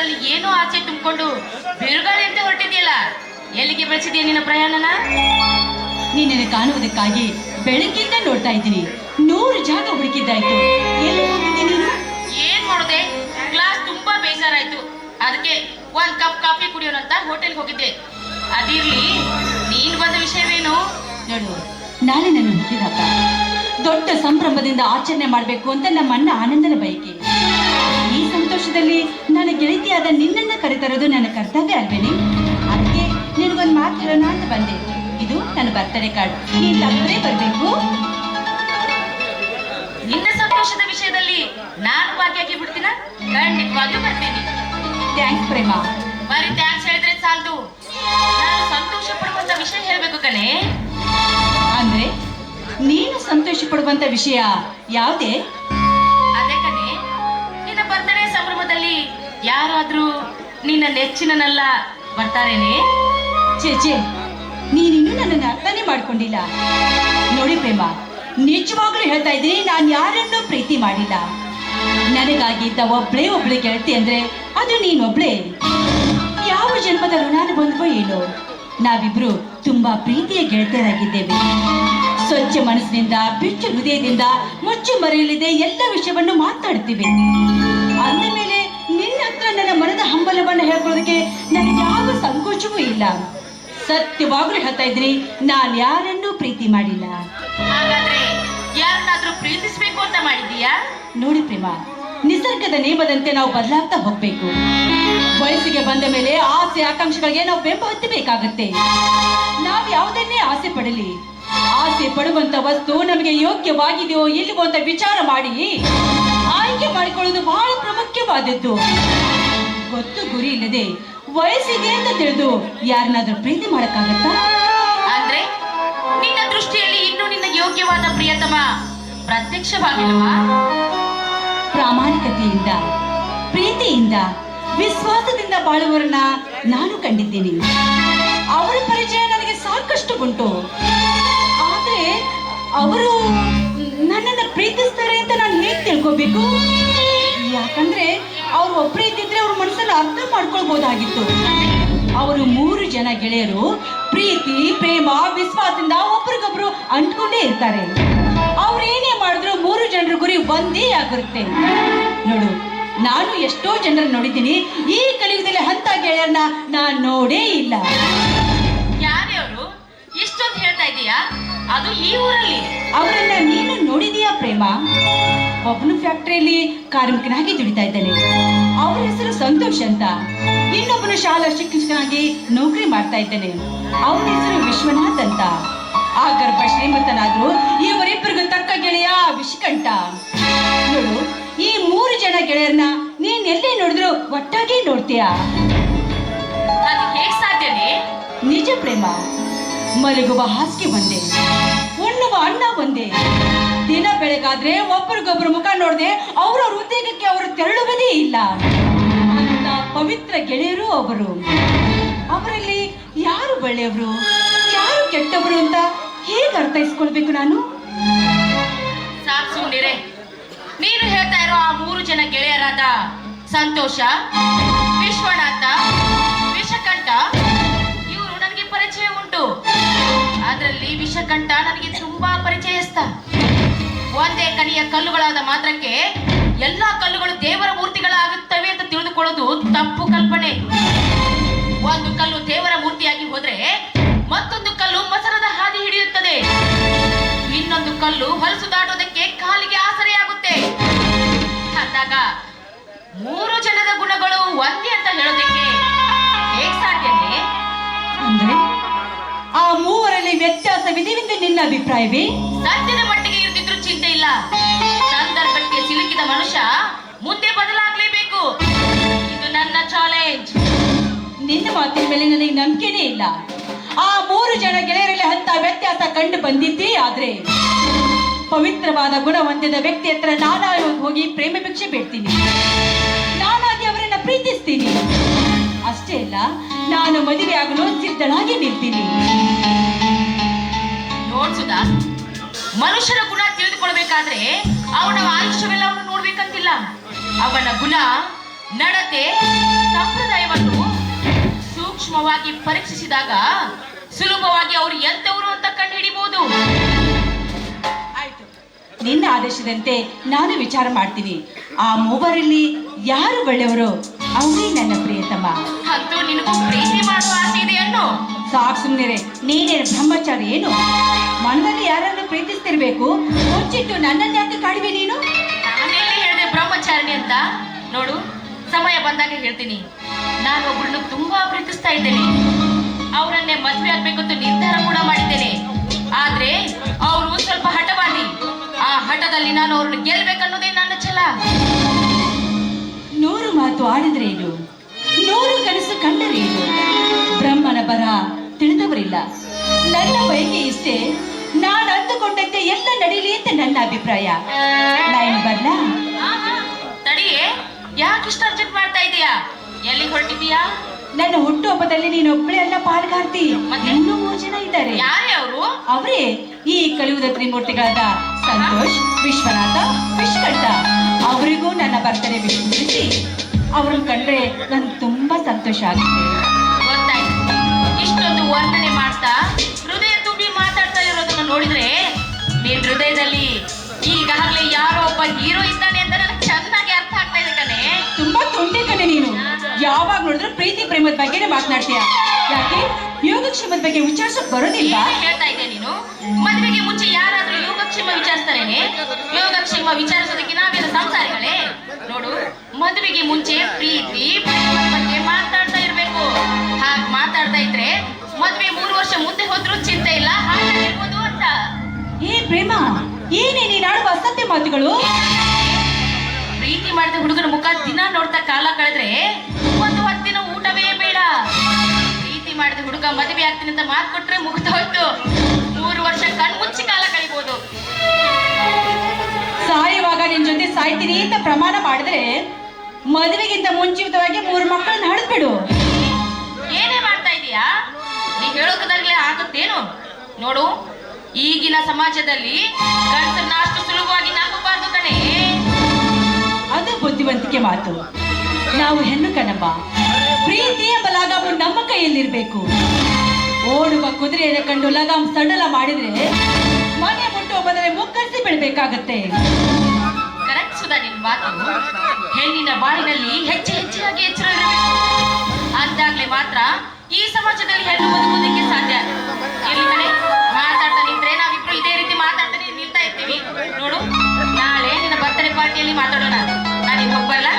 ಮನಸ್ಸಿನಲ್ಲಿ ಏನೋ ಆಸೆ ತುಂಬಿಕೊಂಡು ಬಿರುಗಾಳಿ ಅಂತ ಹೊರಟಿದೆಯಲ್ಲ, ಎಲ್ಲಿಗೆ ಬೆಳೆಸಿದೆಯಾ ನಿನ್ನ ಪ್ರಯಾಣನ? ನಿನ್ನನ್ನು ಕಾಣುವುದಕ್ಕಾಗಿ ಬೆಳಗ್ಗಿಂದ ನೋಡ್ತಾ ಇದ್ದೀನಿ. 100 ಜಾಗ ಹುಡುಕಿದ್ದಾಯ್ತು. ಎಲ್ಲಿ ಹೋಗಿದ್ದೆ ನೀನು? ಏನ್ ಮಾಡೋದೆ, ಕ್ಲಾಸ್ ತುಂಬಾ ಬೇಜಾರಾಯ್ತು. ಅದಕ್ಕೆ ಒಂದ್ ಕಪ್ ಕಾಫಿ ಕುಡಿಯೋಣ ಅಂತ ಹೋಟೆಲ್ಗೆ ಹೋಗಿದ್ದೆ. ಅದಿರ್ಲಿ, ನೀನ್ ಬಂದ ವಿಷಯವೇನು? ನೋಡು, ನಾಳೆ ನನ್ನ ಹುಟ್ಟಿದಬ್ಬ ದೊಡ್ಡ ಸಂಭ್ರಮದಿಂದ ಆಚರಣೆ ಮಾಡಬೇಕು ಅಂತ ನಮ್ಮ ಅಣ್ಣ ಆನಂದನ ಬಯಕೆ. ಈ ಸಂತೋಷದಲ್ಲಿ ನನ್ನ ಗೆಳತಿಯಾದ ನಿನ್ನನ್ನು ಕರೆತರೋದು ನನ್ನ ಕರ್ತವ್ಯ ಅಲ್ವೇನೆ? ಅದಕ್ಕೆ ನಿನಗೊಂದು ಮಾತು ಹೇಳೋಣ ಅಂತ ಬಂದೆ. ಇದು ನನ್ನ ಬರ್ತಡೇ ಕಾರ್ಡ್, ನೀನು ತಪ್ಪದೇ ಬರಬೇಕು. ನಿನ್ನ ಸಂತೋಷದ ವಿಷಯದಲ್ಲಿ ನಾನು ಭಾಗಿಯಾಗಿ ಬಿಡ್ತೀನ? ಖಂಡಿತವಾಗಿಯೂ ಬರ್ತೀನಿ. ಥ್ಯಾಂಕ್ಸ್ ಪ್ರೇಮ. ಬರೀ ಥ್ಯಾಂಕ್ಸ್ ಹೇಳಿದ್ರೆ ಸಾಲದು, ನಾನು ಸಂತೋಷ ಪಡುವಂತ ವಿಷಯ ಹೇಳ್ಬೇಕು ಕಣೆ. ಅಂದ್ರೆ ನೀನು ಸಂತೋಷ ಪಡುವಂತ ವಿಷಯ ಯಾವುದೇ? ಅದೇ ಕಣೆ, ನಿನ್ನ ಬರ್ತಡೇ ಸಂಭ್ರಮದಲ್ಲಿ ಯಾರಾದ್ರೂ ನಿನ್ನ ನೆಚ್ಚಿನನೆಲ್ಲ ಬರ್ತಾರೇನೆ? ಚೇಚೆ, ನೀನಿನ್ನೂ ನನ್ನನ್ನು ಅರ್ಥನೇ ಮಾಡ್ಕೊಂಡಿಲ್ಲ. ನೋಡಿ ಪ್ರೇಮ, ನಿಜವಾಗ್ಲೂ ಹೇಳ್ತಾ ಇದ್ದೀನಿ, ನಾನು ಯಾರನ್ನೂ ಪ್ರೀತಿ ಮಾಡಿಲ್ಲ. ನನಗಾಗಿದ್ದ ಒಬ್ಳೆ ಗೆಳತಿ ಅಂದ್ರೆ ಅದು ನೀನೊಬ್ಳೆ. ಯಾವ ಜನ್ಮದ ಋಣಾನುಬಂಧವೋ ಏನೋ, ನಾವಿಬ್ರು ತುಂಬಾ ಪ್ರೀತಿಯ ಗೆಳತಿಯರಾಗಿದ್ದೇವೆ. ಸ್ವಚ್ಛ ಮನಸ್ಸಿನಿಂದ, ಬಿಚ್ಚು ಹೃದಯದಿಂದ, ಮುಚ್ಚು ಮರೆಯಲಿದೆ ಎಲ್ಲ ವಿಷಯವನ್ನು ಮಾತಾಡ್ತೀವಿ. ಅಂದ ಮೇಲೆ ನಿನ್ನ ಹತ್ರ ನನ್ನ ಮನದ ಹಂಬಲವನ್ನು ಹೇಳ್ಕೊಳ್ಳೋದಕ್ಕೆ ನನಗೆ ಯಾವ ಸಂಕೋಚವೂ ಇಲ್ಲ. ಸತ್ಯವಾಗ್ಲೂ ಹೇಳ್ತಾ ಇದ್ದೀನಿ, ನಾನು ಯಾರನ್ನೂ ಪ್ರೀತಿ ಮಾಡಿಲ್ಲ. ಹಾಗಾದ್ರೆ ಯಾರನ್ನಾದ್ರೂ ಪ್ರೀತಿಸ್ಬೇಕು ಅಂತ ಮಾಡಿದೀಯಾ? ನೋಡಿ ಪ್ರೇಮ, ನಿಸರ್ಗದ ನೇಮದಂತೆ ನಾವು ಬದಲಾಗ್ತಾ ಹೋಗ್ಬೇಕು. ವಯಸ್ಸಿಗೆ ಬಂದ ಮೇಲೆ ಆಸೆ ಆಕಾಂಕ್ಷೆಗಳಿಗೆ ನಾವು ಬೆಂಬ ಹತ್ತಬೇಕಾಗತ್ತೆ. ನಾವು ಯಾವುದನ್ನೇ ಆಸೆ ಪಡಲಿ, ಆಸೆ ಪಡುವಂತ ವಸ್ತು ನಮಗೆ ಯೋಗ್ಯವಾಗಿದೆಯೋ ಇಲ್ಲವೋ ಅಂತ ವಿಚಾರ ಮಾಡಿ ಆಯ್ಕೆ ಮಾಡಿಕೊಳ್ಳೋದು ಬಹಳ ಪ್ರಾಮುಖ್ಯವಾದದ್ದು. ಗೊತ್ತು ಗುರಿ ಇಲ್ಲದೆ ವಯಸ್ಸಿಗೆ ಅಂತ ತಿಳಿದು ಯಾರನ್ನಾದ್ರೂ ಪ್ರೀತಿ ಮಾಡಕ್ಕಾಗತ್ತಾ? ಅಂದ್ರೆ ನಿನ್ನ ದೃಷ್ಟಿಯಲ್ಲಿ ಇನ್ನೂ ನಿನ್ನ ಯೋಗ್ಯವಾದ ಪ್ರಿಯತಮ ಪ್ರತ್ಯಕ್ಷವಾಗಿಲ್ವಾ? ಪ್ರಾಮಾಣಿಕತೆಯಿಂದ, ಪ್ರೀತಿಯಿಂದ, ವಿಶ್ವಾಸದಿಂದ ಬಾಳುವವರನ್ನ ನಾನು ಕಂಡಿದ್ದೀನಿ. ಅವರ ಪರಿಚಯ ನನಗೆ ಸಾಕಷ್ಟು ಉಂಟು. ಆದ್ರೆ ಅವರು ನನ್ನನ್ನು ಪ್ರೀತಿಸ್ತಾರೆ ಅಂತ ನಾನು ಹೇಗೆ ತಿಳ್ಕೋಬೇಕು? ಯಾಕಂದ್ರೆ ಅವ್ರು ಒಬ್ಬರೇ ಇದ್ದಿದ್ರೆ ಅವ್ರ ಮನಸ್ಸನ್ನು ಅರ್ಥ ಮಾಡ್ಕೊಳ್ಬಹುದಾಗಿತ್ತು. ಅವರು 3 ಜನ ಗೆಳೆಯರು ಪ್ರೀತಿ, ಪ್ರೇಮ, ವಿಶ್ವಾಸದಿಂದ ಒಬ್ರಿಗೊಬ್ರು ಅಂಟ್ಕೊಂಡೇ ಇರ್ತಾರೆ. ಅವ್ರು ಏನೇ ಮಾಡಿದ್ರು 3 ಜನರ ಗುರಿ ಒಂದೇ ಆಗಿರುತ್ತೆ. ನೋಡು, ನಾನು ಎಷ್ಟೋ ಜನರನ್ನ ನೋಡಿದ್ದೀನಿ. ಈ ಕಲಿಯುಗದಲ್ಲಿ ಅಂತ ಗೆಳೆಯರನ್ನ ನಾನು ನೋಡೇ ಇಲ್ಲ. ಯಾರೇ ಅವರು? ಇಷ್ಟೊಂದು ಹೇಳ್ತಾ ಇದೀಯಾ? ಅದು ಈ ಊರಲ್ಲಿ? ಅವರನ್ನ ನೀನು ನೋಡಿದೀಯಾ ಪ್ರೇಮ? ಒಬ್ಬನು ಫ್ಯಾಕ್ಟರಿಯಲ್ಲಿ ಕಾರ್ಮಿಕನಾಗಿ ದುಡಿತಾ ಇದ್ದಾನೆ. ಅವರ ಹೆಸರು ಸಂತೋಷ್ ಅಂತ. ಇನ್ನೊಬ್ಬನು ಶಾಲಾ ಶಿಕ್ಷಕನಾಗಿ ನೌಕರಿ ಮಾಡ್ತಾ ಇದ್ದಾನೆ. ಅವನ ಹೆಸರು ವಿಶ್ವನಾಥ್ ಅಂತ. ಆ ಗರ್ಭ ಶ್ರೀಮಂತನಾದ್ರು ಇವರಿಬ್ಬರಿಗೂ ತಕ್ಕ ಗೆಳೆಯ ವಿಷಕಂಠ. ನೋಡು, ಈ 3 ಜನ ಗೆಳೆಯರನ್ನ ನೀನ್ ಎಲ್ಲೇ ನೋಡಿದ್ರು ಒಟ್ಟಾಗಿ ನೋಡ್ತೀಯ. ಅದು ಹೇಗ್ ಸಾಧ್ಯನೇ? ನಿಜ ಪ್ರೇಮ. ಮಲಗುವ ಹಾಸಿಗೆ ಒಂದೇ, ಉಣ್ಣುವ ಅನ್ನ ಒಂದೇ. ದಿನ ಬೆಳಗಾದ್ರೆ ಒಬ್ಬರಿಗೊಬ್ಬರು ಮುಖ ನೋಡದೆ ಅವರ ಉದ್ಯೋಗಕ್ಕೆ ಅವರು ತೆರಳುವುದೇ ಇಲ್ಲ. ಅಂತ ಪವಿತ್ರ ಗೆಳೆಯರು ಅವರು. ಅವರಲ್ಲಿ ಯಾರು ಒಳ್ಳೆಯವರು, ಯಾರು ಕೆಟ್ಟವರು ಅಂತ ಹೇಗೆ ಅರ್ಥೈಸ್ಕೊಳ್ಬೇಕು ನಾನು? ಸಾಕು ಸುಮ್ನಿರೆ. ನೀನು ಹೇಳ್ತಾ ಇರೋ ಆ 3 ಜನ ಗೆಳೆಯರಾದ ಸಂತೋಷ, ವಿಶ್ವನಾಥ, ವಿಷಕಂಠ ಇವರು ನನಗೆ ಪರಿಚಯ ಉಂಟು. ಅದರಲ್ಲಿ ವಿಷಕಂಠ ನನಗೆ ತುಂಬಾ ಪರಿಚಯಸ್ಥ. ಒಂದೇ ಕಣಿಯ ಕಲ್ಲುಗಳಾದ ಮಾತ್ರಕ್ಕೆ ಎಲ್ಲಾ ಕಲ್ಲುಗಳು ದೇವರ ಮೂರ್ತಿಗಳಾಗುತ್ತವೆ ಅಂತ ತಿಳಿದುಕೊಳ್ಳೋದು ತಪ್ಪು ಕಲ್ಪನೆ. ಒಂದು ಕಲ್ಲು ದೇವರ ಮೂರ್ತಿಯಾಗಿ ಹೋದ್ರೆ ಮತ್ತೊಂದು ಕಲ್ಲು ಮಸರದ ಹಾದಿ ಹಿಡಿಯುತ್ತದೆ. ಇನ್ನೊಂದು ಕಲ್ಲು ಹೊಲಸು ದಾಟೋದಕ್ಕೆ ಕಾಲಿಗೆ ಆಸರೆಯಾಗುತ್ತೆ. ಅಂದಾಗ 3 ಜನದ ಗುಣಗಳು ಒಂದೇ ಅಂತ ಹೇಳೋದಕ್ಕೆ ಹೇಗ್ ಸಾಧ್ಯನೇ? ಅಂದ್ರೆ ಆ 3ರಲ್ಲಿ ವ್ಯತ್ಯಾಸವಿದೆವೆಂದು ನಿನ್ನ ಅಭಿಪ್ರಾಯವೇ? ಸದ್ಯದ ಮಟ್ಟಿಗೆ ಇರ್ತಿದ್ರು ಚಿಂತೆ ಇಲ್ಲ. ಸಂದರ್ಭಕ್ಕೆ ಸಿಲುಕಿದ ಮನುಷ್ಯ ಮುಂದೆ ಬದಲಾಗಲೇಬೇಕು. ಇದು ನನ್ನ ಚಾಲೆಂಜ್. ನಿನ್ನ ಮಾತಿನ ಮೇಲೆ ನನಗೆ ನಂಬಿಕೆನೇ ಇಲ್ಲ. ಆ 3 ಜನ ಗೆಳೆಯರಲ್ಲಿ ಅಂತ ವ್ಯತ್ಯಾಸ ಕಂಡು ಬಂದಿದ್ದೇ ಆದ್ರೆ ಪವಿತ್ರವಾದ ಗುಣ ಹೊಂದಿದ ವ್ಯಕ್ತಿ ಹತ್ರ ನಾನಾಗಿ ಹೋಗಿ ಪ್ರೇಮ ಭಿಕ್ಷೆ ಬೇಡ್ತೀನಿ. ನಾನಾಗಿ ಅವರನ್ನ ಪ್ರೀತಿಸ್ತೀನಿ. ಅಷ್ಟೇ ಅಲ್ಲ, ನಾನು ಮದುವೆ ಆಗಲು ಸಿದ್ಧಳಾಗಿ ನಿಲ್ತೀನಿ. ನೋಡ್ಸುದಾ, ಮನುಷ್ಯನ ಗುಣ ತಿಳಿದುಕೊಳ್ಬೇಕಾದ್ರೆ ಅವನ ಆಯುಷ್ಯವೆಲ್ಲ ಅವನು ನೋಡ್ಬೇಕಂತಿಲ್ಲ. ಅವನ ಗುಣ ನಡತೆ, ಸಂಪ್ರದಾಯವನ್ನು ಸೂಕ್ಷ್ಮವಾಗಿ ಪರೀಕ್ಷಿಸಿದಾಗ ಸುಲಭವಾಗಿ ಅವರು ಎಂತವರು ಅಂತ ಕಂಡುಹಿಡಿಬಹುದು. ಆಯ್ತು, ನಿನ್ನ ಆದೇಶದಂತೆ ನಾನು ವಿಚಾರ ಮಾಡ್ತೀನಿ. ಆ ಮೂವರಲ್ಲಿ ಯಾರು ಒಳ್ಳೆಯವರು ಅವರೇ ನನ್ನ ಪ್ರಿಯತಮ. ಅಂತೂ ನಿನಗೂ ಪ್ರೀತಿ ಮಾಡುವ ಆಸೆ ಇದೆ ಅನ್ನೋ? ಸಾಕು ಸುಮ್ಮನೆ, ನೀನೇನು ಬ್ರಹ್ಮಚಾರಿ ಏನು? ಮನದಲ್ಲಿ ಯಾರನ್ನು ಪ್ರೀತಿಸ್ತಿರ್ಬೇಕು, ಮುಚ್ಚಿಟ್ಟು ನನ್ನನ್ನು ಯಾಕೆ ಕಾಡುವೆ ನೀನು? ನಾನೆಲ್ಲಿ ಹೇಳಿದೆ ಬ್ರಹ್ಮಚಾರಿಣಿ ಅಂತ? ನೋಡು, ಸಮಯ ಬಂದಾಗ ಹೇಳ್ತೀನಿ. ನಾನು ಒಬ್ಬಳನ್ನು ತುಂಬಾ ಪ್ರೀತಿಸ್ತಾ ಇದ್ದೇನೆ. ಅವರನ್ನೇ ಮದುವೆ ಆಗ್ಬೇಕು ಅಂತ ನಿರ್ಧಾರ ಕೂಡ ಮಾಡಿದ್ದೇನೆ. ಆದ್ರೆ ಅವರು ಸ್ವಲ್ಪ ಹಠವಾದಿ. ಆ ಹಠದಲ್ಲಿ ನಾನು ಅವ್ರನ್ನ ಗೆಲ್ಬೇಕನ್ನೋದೇ ನನ್ನ ಛಲ. 100 ಮಾತು ಆಡಿದ್ರೆ ಏನು, 100 ಕನಸು ಕಂಡರೆ ಏನು? ಬ್ರಹ್ಮನ ಬರ ತಿಳಿದವರಿಲ್ಲ. ನನ್ನ ಬಯಕೆ ಇಷ್ಟೇ, ನಾನು ಅಂದುಕೊಂಡಂತೆ ಎಲ್ಲ ನಡೀಲಿ ಅಂತ ನನ್ನ ಅಭಿಪ್ರಾಯ. ನಾನು ಬರ್ಲಾ? ತಡಿಯೇ, ಯಾಕಿಷ್ಟು ಅರ್ಜೆಂಟ್ ಮಾಡ್ತಾ ಇದೀಯಾ? ಎಲ್ಲಿ ಹೊರಟಿದೀಯಾ? ನನ್ನ ಹುಟ್ಟುಹಬ್ಬದಲ್ಲಿ ನೀನೊಬ್ಬಳೇ ಅಲ್ಲ ಪಾಲ್ಗಾರ್ತಿ, ಇನ್ನೂ 3 ಜನ ಇದ್ದಾರೆ. ಯಾರೇ ಅವರು? ಅವರೇ ಈ ಕಲಿಯುವುದ ತ್ರಿಮೂರ್ತಿಗಳಾದ ಸಂತೋಷ್, ವಿಶ್ವನಾಥ, ವಿಶ್ವಕಂಠ. ಅವರಿಗೂ ನನ್ನ ಬರ್ತಡೇ ವಿಶ್ ಮುಗಿಸಿ ಅವ್ರನ್ನ ಕಂಡ್ರೆ ನನ್ಗೆ ತುಂಬಾ ಸಂತೋಷ ಆಗುತ್ತೆ. ಗೊತ್ತಾಯ್ತು. ಇಷ್ಟೊಂದು ವರ್ಣನೆ ಮಾಡ್ತಾ ಹೃದಯ ತುಂಬಿ ಮಾತಾಡ್ತಾ ಇರೋದನ್ನ ನೋಡಿದ್ರೆ ನಿನ್ ಹೃದಯದಲ್ಲಿ ಈಗಾಗಲೇ ಯಾರೋ ಒಬ್ಬ ಹೀರೋ ಇದ್ದಾನೆ ಅಂತ ನನಗೆ ಚೆನ್ನಾಗಿ ಅರ್ಥ ಆಗ್ತಾ ಇದೆ ಕಣೆ. ತುಂಬಾ ತುಂಟೆ ಕಣೆ ನೀನು. ಯಾವಾಗ ನೋಡಿದ್ರು ಪ್ರೀತಿ ಪ್ರೇಮದ ಬಗ್ಗೆನೇ ಮಾತನಾಡ್ತೀಯ. ಯಾಕೆ ಯೋಗಕ್ಷೇಮದ ಬಗ್ಗೆ ವಿಚಾರಿಸಕ್ ಬರೋದಿಲ್ವಾ? ಹೇಳ್ತಾ ಇದ್ದೆ ನೀನು. ಮದುವೆಗೆ ಮುಂಚೆ ಯಾರಾದ್ರೂ ಯೋಗಕ್ಷೇಮ ವಿಚಾರಿಸ್ತಾರೇನೆ? ಯೋಗಕ್ಷೇಮ ವಿಚಾರಿಸೋದಕ್ಕೆ ನಾವೇನು ಸಂಸಾರಿಗಳೇ? ನೋಡು, ಮದುವೆಗೆ ಮುಂಚೆ ಪ್ರೀತಿ ಪ್ರೇಮದ ಬಗ್ಗೆ ಮಾತಾಡ್ತಾ ಇರ್ಬೇಕು. ಹಾಗೆ ಮಾತಾಡ್ತಾ ಇದ್ರೆ ಮದುವೆ 3 ವರ್ಷ ಮುಂದೆ ಹೋದ್ರೂ ಚಿಂತೆ ಇಲ್ಲ, ಹಾಗಾಗಿರ್ಬೋದು ಅಂತ. ಏ ಪ್ರೇಮ, ಏನೇ ನೀನ್ ಆಡುವ ಅಸತ್ಯ ಮಾತುಗಳು? ಪ್ರೀತಿ ಮಾಡಿದ ಹುಡುಗನ ಮುಖ ದಿನ ನೋಡ್ತಾ ಕಾಲ ಕಳೆದ್ರೆ 10 ದಿನ ಊಟವೇ ಬೇಡ. ಪ್ರೀತಿ ಮಾಡಿದ ಹುಡುಗ ಮದುವೆ ಆಗ್ತೀನಿ ಅಂತ ಮಾತು ಕೊಟ್ರೆ ಮುಗಿದೋಯ್ತು. 3 ವರ್ಷ ಕಣ್ಮುಚ್ಚಿ ಕಾಲ ಕಳಿಬಹುದು. ಸಾಯುವಾಗ ನಿನ್ ಜೊತೆ ಸಾಯ್ತೀನಿ ಅಂತ ಪ್ರಮಾಣ ಮಾಡಿದ್ರೆ ಮದುವೆಗಿಂತ ಮುಂಚಿತವಾಗಿ 3 ಮಕ್ಕಳನ್ನ ಹಡಿದ್ಬಿಡು. ಏನೇ ಮಾಡ್ತಾ ಇದೀಯಾ? ನೀ ಹೇಳೋಕದಾಗ್ಲೇ ಆಗುತ್ತೇನು? ನೋಡು, ಈಗಿನ ಸಮಾಜದಲ್ಲಿ ಗಂಡಸನ್ನ ಅಷ್ಟು ಸುಲಭವಾಗಿ ನಂಬಬಾರ್ದು ಕಣೆ. ಅದು ಬುದ್ಧಿವಂತಿಕೆ ಮಾತು. ನಾವು ಹೆಣ್ಣು ಕಣಪ್ಪ. ಪ್ರೀತಿ ಎಂಬ ಲಗಾಮು ನಮ್ಮ ಕೈಯಲ್ಲಿರ್ಬೇಕು. ಓಡುವ ಕುದುರೆಯನ್ನು ಕಂಡು ಲಗಾಮ್ ಸಡಲ ಮಾಡಿದ್ರೆ ಮನೆ ಮುಟ್ಟುವ ಬದಲೇ ಮುಕ್ಕರಿಸಿ ಬಿಡ್ಬೇಕಾಗತ್ತೆ. ಕರೆಕ್ಟ್ ಸುಧಾ ನಿನ್ ಮಾತು. ಹೆಣ್ಣಿನ ಬಾಳಿನಲ್ಲಿ ಹೆಚ್ಚಾಗಿ ಎಚ್ಚರ ಇರಬೇಕು. ಅಂದಾಗ್ಲೇ ಮಾತ್ರ ಈ ಸಮಾಜದಲ್ಲಿ ಹೆಣ್ಣು ಬದುಕುವುದಕ್ಕೆ ಸಾಧ್ಯ. ಇಲ್ಲಿ ಕಣೆ, ಮಾತಾಡ್ತಾ ನಿಂತ್ರೆ ನಾವಿಬ್ರು ಇದೇ ರೀತಿ ಮಾತಾಡ್ತಾನೆ ನಿಲ್ತಾ ಇರ್ತೀವಿ. ನೋಡು, ನಾಳೆ ನಿನ್ನ ಬರ್ತಡೇ ಪಾರ್ಟಿಯಲ್ಲಿ ಮಾತಾಡೋಣ. ನಾನು ಈಗ ಹೋಗ್ಬರಲ್ಲ.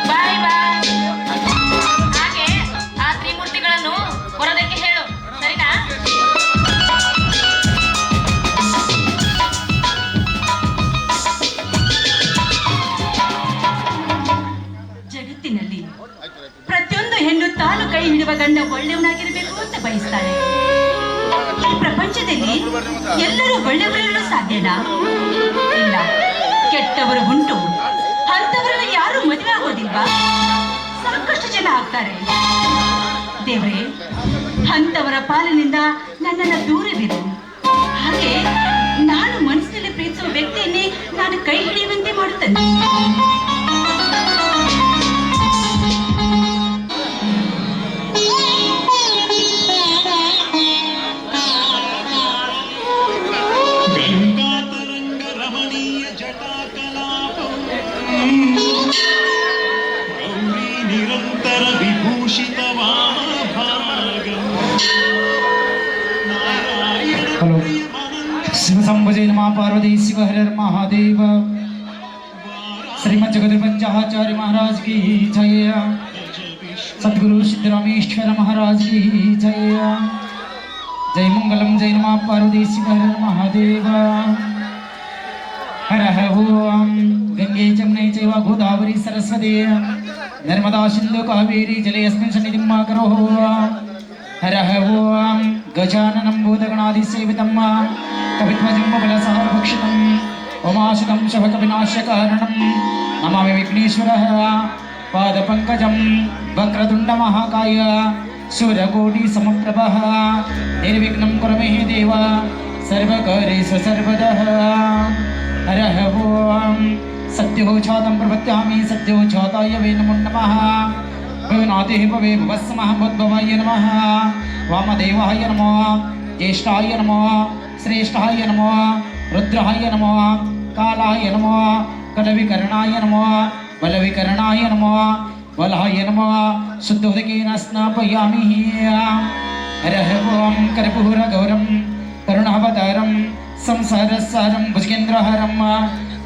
ಬಾಯ್ ಬಾಯ್. ಹಾಗೆ ಆ ತ್ರಿಮೂರ್ತಿಗಳನ್ನು ಬರೋದಕ್ಕೆ ಹೇಳು, ಸರಿನಾ? ಜಗತ್ತಿನಲ್ಲಿ ಪ್ರತಿಯೊಂದು ಹೆಣ್ಣು ತಾನು ಕೈ ಹಿಡಿಯುವ ಗಂಡ ಒಳ್ಳೆಯವನಾಗಿರ್ಬೇಕು ಅಂತ ಬಯಸ್ತಾಳೆ. ಈ ಪ್ರಪಂಚದಲ್ಲಿ ಎಲ್ಲರೂ ಒಳ್ಳೆಯವರಿರಲು ಸಾಧ್ಯನಾ? ಇಲ್ಲ, ಕೆಟ್ಟವರು ಉಂಟು. ಅಂತವರನ್ನ ಯಾರು ಮದುವೆ ಆಗೋದಿಲ್ವಾ? ಸಾಕಷ್ಟು ಜನ ಆಗ್ತಾರೆ. ದೇವ್ರೆ, ಅಂತವರ ಪಾಲಿನಿಂದ ನನ್ನನ್ನು ದೂರವಿರು. ಹಾಗೆ ನಾನು ಮನಸ್ಸಿನಲ್ಲಿ ಪ್ರೀತಿಸುವ ವ್ಯಕ್ತಿಯನ್ನೇ ನಾನು ಕೈ ಹಿಡಿಯುವಂತೆ ಮಾಡುತ್ತೇನೆ. ನಿರಂತರ ವಿಭೂಷಿತ ಹಲೋ, ಶಿವ ಸಂಭಜಯ ನಮಃ. ಪಾರ್ವತಿ ಶಿವ ಹರ ಮಹಾದೇವ. ಶ್ರೀಮದ್ ಜಗದ್ಗುರುಪಂಚಾಚಾರ್ಯ महाराज की जय. सद्गुरु सिद्धरामेश्वर महाराज की जय. जय मंगलम जय नमः. पार्वती शिव हर महादेव. हर ओम. गंगे जमुने चैव गोदावरी सरस्वती नर्मदा सिंधु कावेरी जलेऽस्मिन् सन्निधिं मा करो. हर ओम. गजाननं भूतगणादिसेवितं कविध्वजं बलसारभक्षितं उमासुतं शवकविनाशकारणं नमामि विघ्नेश्वरः. पादपङ्कजं वक्रतुण्डमहाकाय सूर्यकोटिसमप्रभः निर्विघ्नं कुरु मे देव सर्वकार्येषु सर्वदा. हर ओम. सत्योचातं प्रपत्यामि सत्योचाताय वे नमो नमः भवनाते भवे भवस्मः भवद्भवाय नमः वामदेवाय नमः ज्येष्ठाय नमः श्रेष्ठाय नमः रुद्राय नमः कालाय नमः कलविकरणाय नमः बलविकरणाय नमः बलाय नमः शुद्धोदकेन स्नापयामि हरः ओं कर्पूरगौरं करुणावतारं संसारसारं भुजगेन्द्रहरं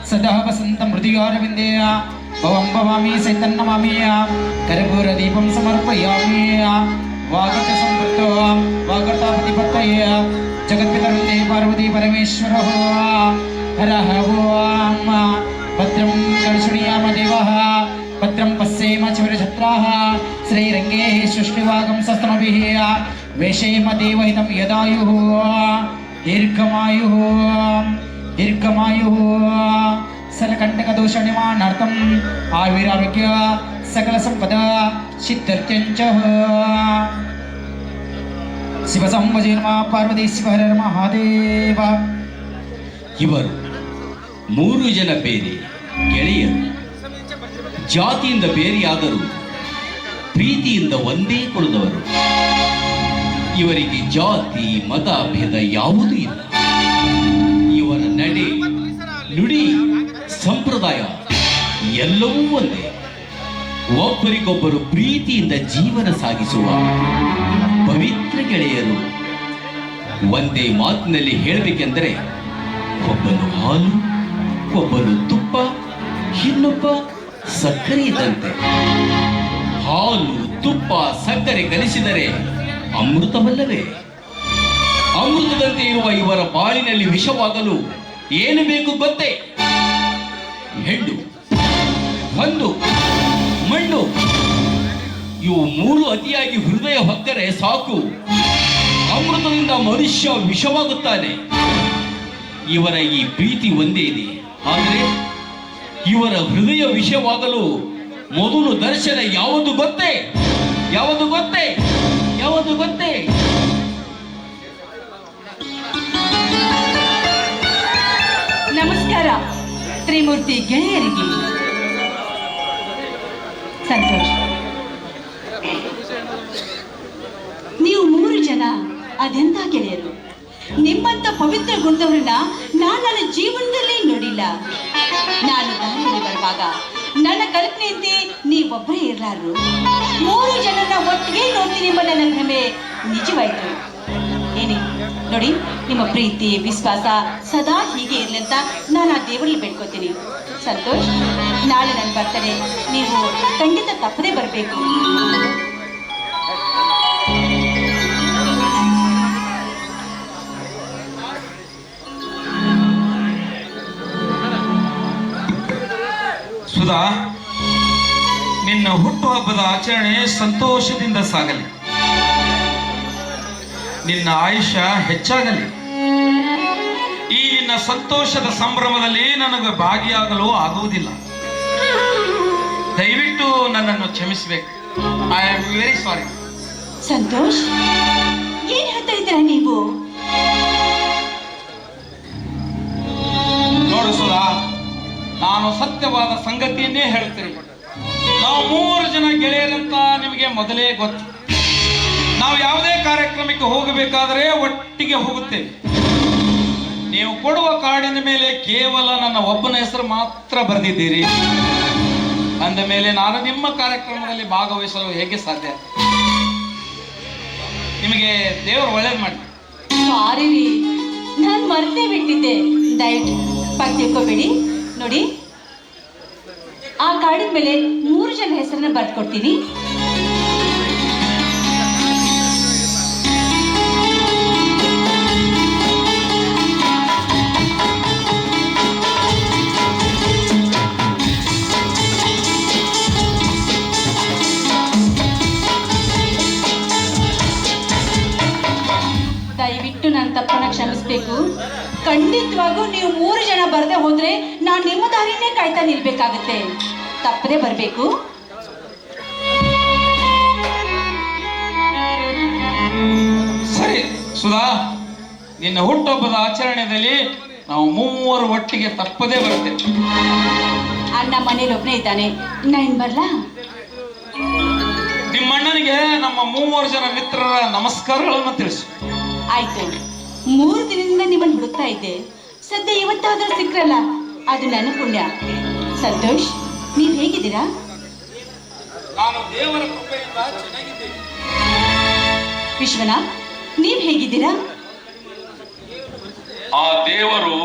सदा वसन्तं हृदयारविन्दे भवं भवामि चैतन्यमामि कर्पूरदीपं समर्पयामि वागतसम्पृक्तो वागतापतिपत्तये जगत्पितरुन्दे पार्वती परमेश्वरः हरः ओं भद्रं कर्षणीयाम देवः भद्रं पश्येम चिरछत्राः श्रीरङ्गे सृष्टिवागं सस्तमभिः वेशेम देवहितं यदायुः दीर्घमायुः दीर्घमायुः सलकण्टकदोषनिवारणार्थम् आयुरारोग्य सकलसम्पदा सिद्ध्यर्थञ्च शिवसंवजे नमः पार्वती ಶಿವಹರ ಮಹಾದೇವ. ಇವರು 3 ಜನ ಬೇರೆ ಗೆಳೆಯರು, ಜಾತಿಯಿಂದ ಬೇರೆಯಾದರೂ ಪ್ರೀತಿಯಿಂದ ಒಂದೇ ಕುಲದವರು. ಇವರಿಗೆ ಜಾತಿ ಮತ ಭೇದ ಯಾವುದೂ ಇಲ್ಲ. ಇವರ ನಡೆ ನುಡಿ ಸಂಪ್ರದಾಯ ಎಲ್ಲವೂ ಒಂದೇ. ಒಬ್ಬರಿಗೊಬ್ಬರು ಪ್ರೀತಿಯಿಂದ ಜೀವನ ಸಾಗಿಸುವ ಪವಿತ್ರ ಗೆಳೆಯರು. ಒಂದೇ ಮಾತಿನಲ್ಲಿ ಹೇಳಬೇಕೆಂದರೆ, ಒಬ್ಬನು ಹಾಲು, ಒಬ್ಬನು ತುಪ್ಪ, ಇನ್ನೊಬ್ಬ ಸಕ್ಕರೆ ಇದ್ದಂತೆ. ಹಾಲು ತುಪ್ಪ ಸಕ್ಕರೆ ಕಲಿಸಿದರೆ ಅಮೃತವಲ್ಲವೇ? ಅಮೃತದಂತೆ ಇರುವ ಇವರ ಬಾಳಿನಲ್ಲಿ ವಿಷವಾಗಲು ಏನು ಬೇಕು ಗೊತ್ತೇ? ಹೆಣ್ಣು, ಹೊಂದು, ಮಣ್ಣು. ಇವು 3 ಅತಿಯಾಗಿ ಹೃದಯ ಹೊಕ್ಕರೆ ಸಾಕು, ಅಮೃತದಿಂದ ಮನುಷ್ಯ ವಿಷವಾಗುತ್ತಾನೆ. ಇವರ ಈ ಪ್ರೀತಿ ಒಂದೇ ಇದೆ. ಆದರೆ ಇವರ ಹೃದಯ ವಿಷವಾಗಲು ಮೊದಲು ದರ್ಶನ ಯಾವುದು ಗೊತ್ತೇ? ಯಾವುದು ಗೊತ್ತೇ? ಯಾವುದು ಗೊತ್ತೇ? ನಮಸ್ಕಾರ ತ್ರಿಮೂರ್ತಿ ಗೆಳೆಯರಿಗೆ. ಸಂತೋಷ್, ನೀವು 3 ಜನ ಅದೆಂತ ಗೆಳೆಯರು. ನಿಮ್ಮಂತ ಪವಿತ್ರ ಗುಣದವ್ರನ್ನ ನಾನು ನನ್ನ ಜೀವನದಲ್ಲಿ ನೋಡಿಲ್ಲ. ನಾನು ದಾರಿಯಲ್ಲಿ ಬರುವಾಗ ನನ್ನ ಕಲ್ಪನೆಯಂತೆ ನೀವೊಬ್ಬರೇ ಇರಲಾರು. 3 ಜನನ ಒಟ್ಟಿಗೆ ನೋಡ್ತೀನಿ ಎಂಬ ನನ್ನ ಭ್ರಮೆ ನಿಜವಾಯ್ತು. ಏನೇ ನೋಡಿ, ನಿಮ್ಮ ಪ್ರೀತಿ ವಿಶ್ವಾಸ ಸದಾ ಹೀಗೆ ಇರಲಿ ಅಂತ ನಾನು ಆ ದೇವರಲ್ಲಿ ಬೇಡ್ಕೋತೀನಿ. ಸಂತೋಷ್, ನಾಳೆ ನನ್ನ ಬರ್ತಡೆ, ನೀವು ಖಂಡಿತ ತಪ್ಪದೇ ಬರಬೇಕು. ಸುಧಾ, ನಿನ್ನ ಹುಟ್ಟುಹಬ್ಬದ ಆಚರಣೆ ಸಂತೋಷದಿಂದ ಸಾಗಲಿ. ನಿನ್ನ ಆಯುಷ್ಯ ಹೆಚ್ಚಾಗಲಿ. ಈ ನಿನ್ನ ಸಂತೋಷದ ಸಂಭ್ರಮದಲ್ಲಿ ನನಗೆ ಭಾಗಿಯಾಗಲು ಆಗುವುದಿಲ್ಲ. ದಯವಿಟ್ಟು ನನ್ನನ್ನು ಕ್ಷಮಿಸಬೇಕು. I am very sorry. Santosh, ಏನ್ ಹೇಳ್ತಾ ಇದ್ದೀರಾ ನೀವು? ನೋಡು ಸುಧಾ, ನಾನು ಸತ್ಯವಾದ ಸಂಗತಿಯನ್ನೇ ಹೇಳುತ್ತೇನೆ. ನಾವು 3 ಜನ ಗೆಳೆಯರಂತ ನಿಮಗೆ ಮೊದಲೇ ಗೊತ್ತು. ನಾವು ಯಾವುದೇ ಕಾರ್ಯಕ್ರಮಕ್ಕೆ ಹೋಗಬೇಕಾದರೆ ಒಟ್ಟಿಗೆ ಹೋಗುತ್ತೇವೆ. ನೀವು ಕೊಡುವ ಕಾರ್ಡಿನ ಮೇಲೆ ಕೇವಲ ನನ್ನ ಒಬ್ಬನ ಹೆಸರು ಮಾತ್ರ ಬರೆದಿದ್ದೀರಿ. ಅಂದ ಮೇಲೆ ನಾನು ನಿಮ್ಮ ಕಾರ್ಯಕ್ರಮದಲ್ಲಿ ಭಾಗವಹಿಸಲು ಹೇಗೆ ಸಾಧ್ಯ? ನಿಮಗೆ ದೇವರು ಒಳ್ಳೇದು ಮಾಡಿ. ಸಾರಿ ರೀ, ನಾನು ಮರ್ತೇ ಬಿಟ್ಟಿದ್ದೆ. ದಯವಿಟ್ಟು ಪಕ್ಕ ತಿಳ್ಕೊಬೇಡಿ. ನೋಡಿ, ಆ ಕಾರ್ಡಿನ ಮೇಲೆ 3 ಜನ ಹೆಸರನ್ನ ಬರ್ಕೊಡ್ತೀನಿ. ದಯವಿಟ್ಟು ನನ್ನ ತಪ್ಪನ್ನ ಕ್ಷಮಿಸಬೇಕು. ಖಂಡಿತವಾಗೂ ನೀವು 3 ಜನ ಬರದೆ ಹೋದ್ರೆ ನಾನು ನಿಮ್ಮ ದಾರಿನೇ ಕಾಯ್ತಾ ನಿಲ್ಬೇಕಾಗತ್ತೆ. ತಪ್ಪದೆ ಬರಬೇಕು. ಸರಿ ಸುಧಾ, ನಿನ್ನ ಹುಟ್ಟುಹಬ್ಬದ ಆಚರಣೆಯಲ್ಲಿ ನಾವು 3 ಒಟ್ಟಿಗೆ ತಪ್ಪದೇ ಬರ್ತೇವೆ. ಅಣ್ಣ ಮನೇಲಿ ಒಬ್ಬನೇ ಇದ್ದಾನೆ, ನಾನು ಬರ್ಲಾ? ನಿಮ್ಮ ಅಣ್ಣನಿಗೆ ನಮ್ಮ 3 ಜನ ಮಿತ್ರರ ನಮಸ್ಕಾರಗಳನ್ನು ತಿಳಿಸು. ಆಯ್ತು. 3 ದಿನದಿಂದ ನಿಮ್ಮನ್ನು ಹುಡುಕ್ತಾ ಇದ್ದೆ, ಸದ್ಯ ಇವತ್ತಾದ್ರೂ ಸಿಕ್ರಲ್ಲ, ಅದು ನನ್ನ ಪುಣ್ಯ. ಸಂತೋಷ್, ನೀವ್ ಹೇಗಿದ್ದೀರಾ? ನಾನು ದೇವರ ಕೃಪೆಯಿಂದ ಚೆನ್ನಾಗಿದ್ದೇನೆ. ವಿಶ್ವನಾಥ್, ನೀವ್ ಹೇಗಿದ್ದೀರಾ? ಆ ದೇವರು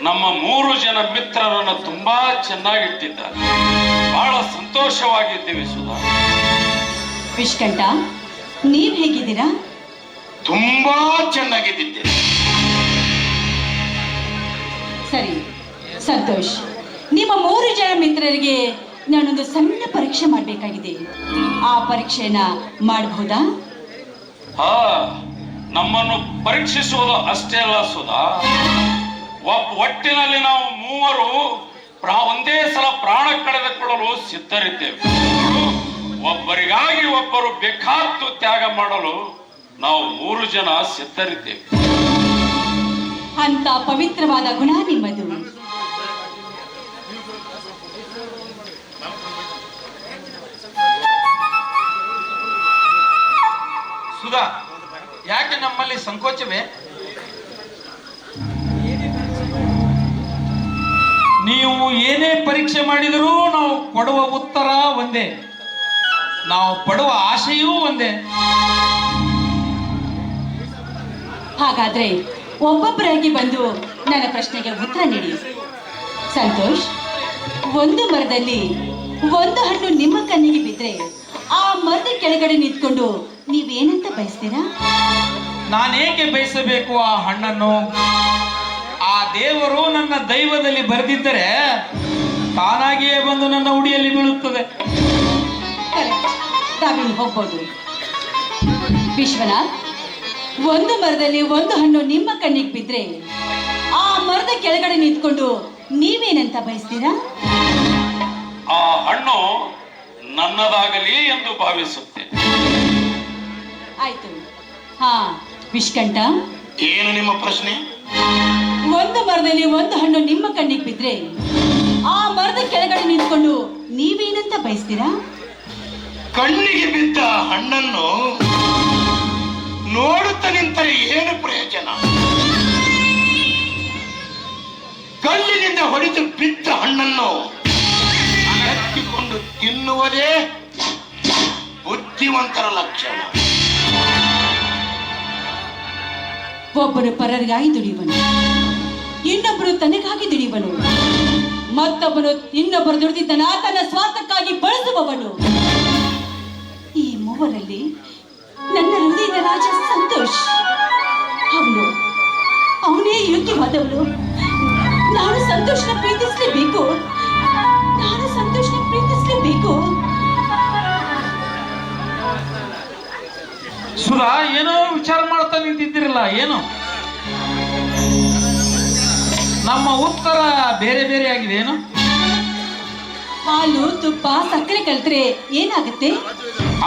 ನಮ್ಮ 3 ಜನ ಮಿತ್ರರನ್ನು ತುಂಬಾ ಚೆನ್ನಾಗಿಟ್ಟಿದ್ದಾರೆ. ಬಹಳ ಸಂತೋಷವಾಗಿದ್ದೀವಿ ಸುಧಾ. ವಿಷ್ಕಂಠ, ನೀವ್ ಹೇಗಿದ್ದೀರಾ? ತುಂಬಾ ಚೆನ್ನಾಗಿದ್ದಿದ್ದೆ. ಸರಿ ಸಂತೋಷ್, ನಿಮ್ಮ 3 ಜನ ಮಿತ್ರರಿಗೆ ನಾನೊಂದು ಸಣ್ಣ ಪರೀಕ್ಷೆ ಮಾಡಬೇಕಾಗಿದೆ. ಆ ಪರೀಕ್ಷೆನ ಮಾಡಬಹುದಾ? ಹಾ, ನಮ್ಮನ್ನು ಪರೀಕ್ಷಿಸುವುದು ಅಷ್ಟೇ ಅಲ್ಲ ಸುಧಾ, ಒಟ್ಟಿನಲ್ಲಿ ನಾವು 3 ಒಂದೇ ಸಲ ಪ್ರಾಣ ಕಳೆದುಕೊಳ್ಳಲು ಸಿದ್ಧರಿದ್ದೇವೆ. ಒಬ್ಬರಿಗಾಗಿ ಒಬ್ಬರು ಬೇಕಾದ್ದು ತ್ಯಾಗ ಮಾಡಲು ನಾವು 3 ಜನ ಸಿದ್ಧರಿದ್ದೇವೆ. ಅಂತ ಪವಿತ್ರವಾದ ಗುಣ ನಿಮ್ಮದು. ಸುಧಾ, ಯಾಕೆ ನಮ್ಮಲ್ಲಿ ಸಂಕೋಚವೇ? ನೀವು ಏನೇ ಪರೀಕ್ಷೆ ಮಾಡಿದರೂ ನಾವು ಕೊಡುವ ಉತ್ತರ ಒಂದೇ, ನಾವು ಪಡುವ ಆಶೆಯೂ ಒಂದೇ. ಹಾಗಾದ್ರೆ ಒಬ್ಬೊಬ್ಬರಾಗಿ ಬಂದು ನನ್ನ ಪ್ರಶ್ನೆಗೆ ಉತ್ತರ ನೀಡಿ. ಸಂತೋಷ್, ಒಂದು ಮರದಲ್ಲಿ ಒಂದು ಹಣ್ಣು ನಿಮ್ಮ ಕಣ್ಣಿಗೆ ಬಿದ್ರೆ ಆ ಮರದ ಕೆಳಗಡೆ ನಿಂತ್ಕೊಂಡು ನೀವೇನಂತ ಬಯಸ್ತೀರಾ? ನಾನೇಕೆ ಬಯಸಬೇಕು ಆ ಹಣ್ಣನ್ನು? ಆ ದೇವರು ನನ್ನ ದೈವದಲ್ಲಿ ಬರೆದಿದ್ದರೆ ತಾನಾಗಿಯೇ ಬಂದು ನನ್ನ ಉಡಿಯಲ್ಲಿ ಬೀಳುತ್ತದೆ. ಕರೆಕ್ಟ್, ತಾವಿನ್ನು ಹೋಗ್ಬೋದು. ವಿಶ್ವನಾಥ್, ಒಂದು ಮರದಲ್ಲಿ ಒಂದು ಹಣ್ಣು ನಿಮ್ಮ ಕಣ್ಣಿಗೆ ಬಿದ್ರೆ ಆ ಮರದ ಕೆಳಗಡೆ ನಿಂತ್ಕೊಂಡು ನೀವೇನಂತ ಬಯಸ್ತೀರಾ? ಆ ಹಣ್ಣು ನನ್ನದಾಗಲಿ ಎಂದು ಭಾವಿಸುತ್ತೇನೆ. ಆಯ್ತು. ಹಾ ವಿಷ್ಕಂಠ, ಏನು ನಿಮ್ಮ ಪ್ರಶ್ನೆ? ಒಂದು ಮರದಲ್ಲಿ ಒಂದು ಹಣ್ಣು ನಿಮ್ಮ ಕಣ್ಣಿಗೆ ಬಿದ್ರೆ ಆ ಮರದ ಕೆಳಗಡೆ ನಿಂತ್ಕೊಂಡು ನೀವೇನಂತ ಬಯಸ್ತೀರಾ? ಕಣ್ಣಿಗೆ ಬಿದ್ದ ಹಣ್ಣನ್ನು ನೋಡುತ್ತಾ ನಿಂತರೆ ಏನು ಪ್ರಯೋಜನ? ಕಲ್ಲಿನಿಂದ ಹೊಡೆದು ಬಿದ್ದ ಹಣ್ಣನ್ನು ಎತ್ತಿಕೊಂಡು ತಿನ್ನುವುದೇ ಬುದ್ಧಿವಂತರ ಲಕ್ಷಣ. ಒಬ್ಬನು ಪರರಿಗಾಗಿ ದುಡಿಯುವನು, ಇನ್ನೊಬ್ಬನು ತನಗಾಗಿ ದುಡಿಯುವನು, ಮತ್ತೊಬ್ಬನು ಇನ್ನೊಬ್ಬರು ದುಡಿದಿದ್ದನ ತನ್ನ ಸ್ವಾರ್ಥಕ್ಕಾಗಿ ಬಳಸುವವನು. ಈ ಮೂವರಲ್ಲಿ ನನ್ನ ಹೃದಯದ ರಾಜ ಸಂತೋಷ್. ಅವನೇ ಯೋಗ್ಯವಾದವನು. ನಾನು ಸಂತೋಷನ ಪ್ರೀತಿಸಲೇಬೇಕು. ಸುಧಾ, ಏನೋ ವಿಚಾರ ಮಾಡ್ತಾ ನಿಂತಿದ್ದೀರಲ್ಲ, ಏನು? ನಮ್ಮ ಉತ್ತರ ಬೇರೆ ಬೇರೆ ಆಗಿದೆ ಏನು? ಹಾಲು, ತುಪ್ಪ, ಸಕ್ಕರೆ ಕಲ್ತ್ರೆ ಏನಾಗುತ್ತೆ?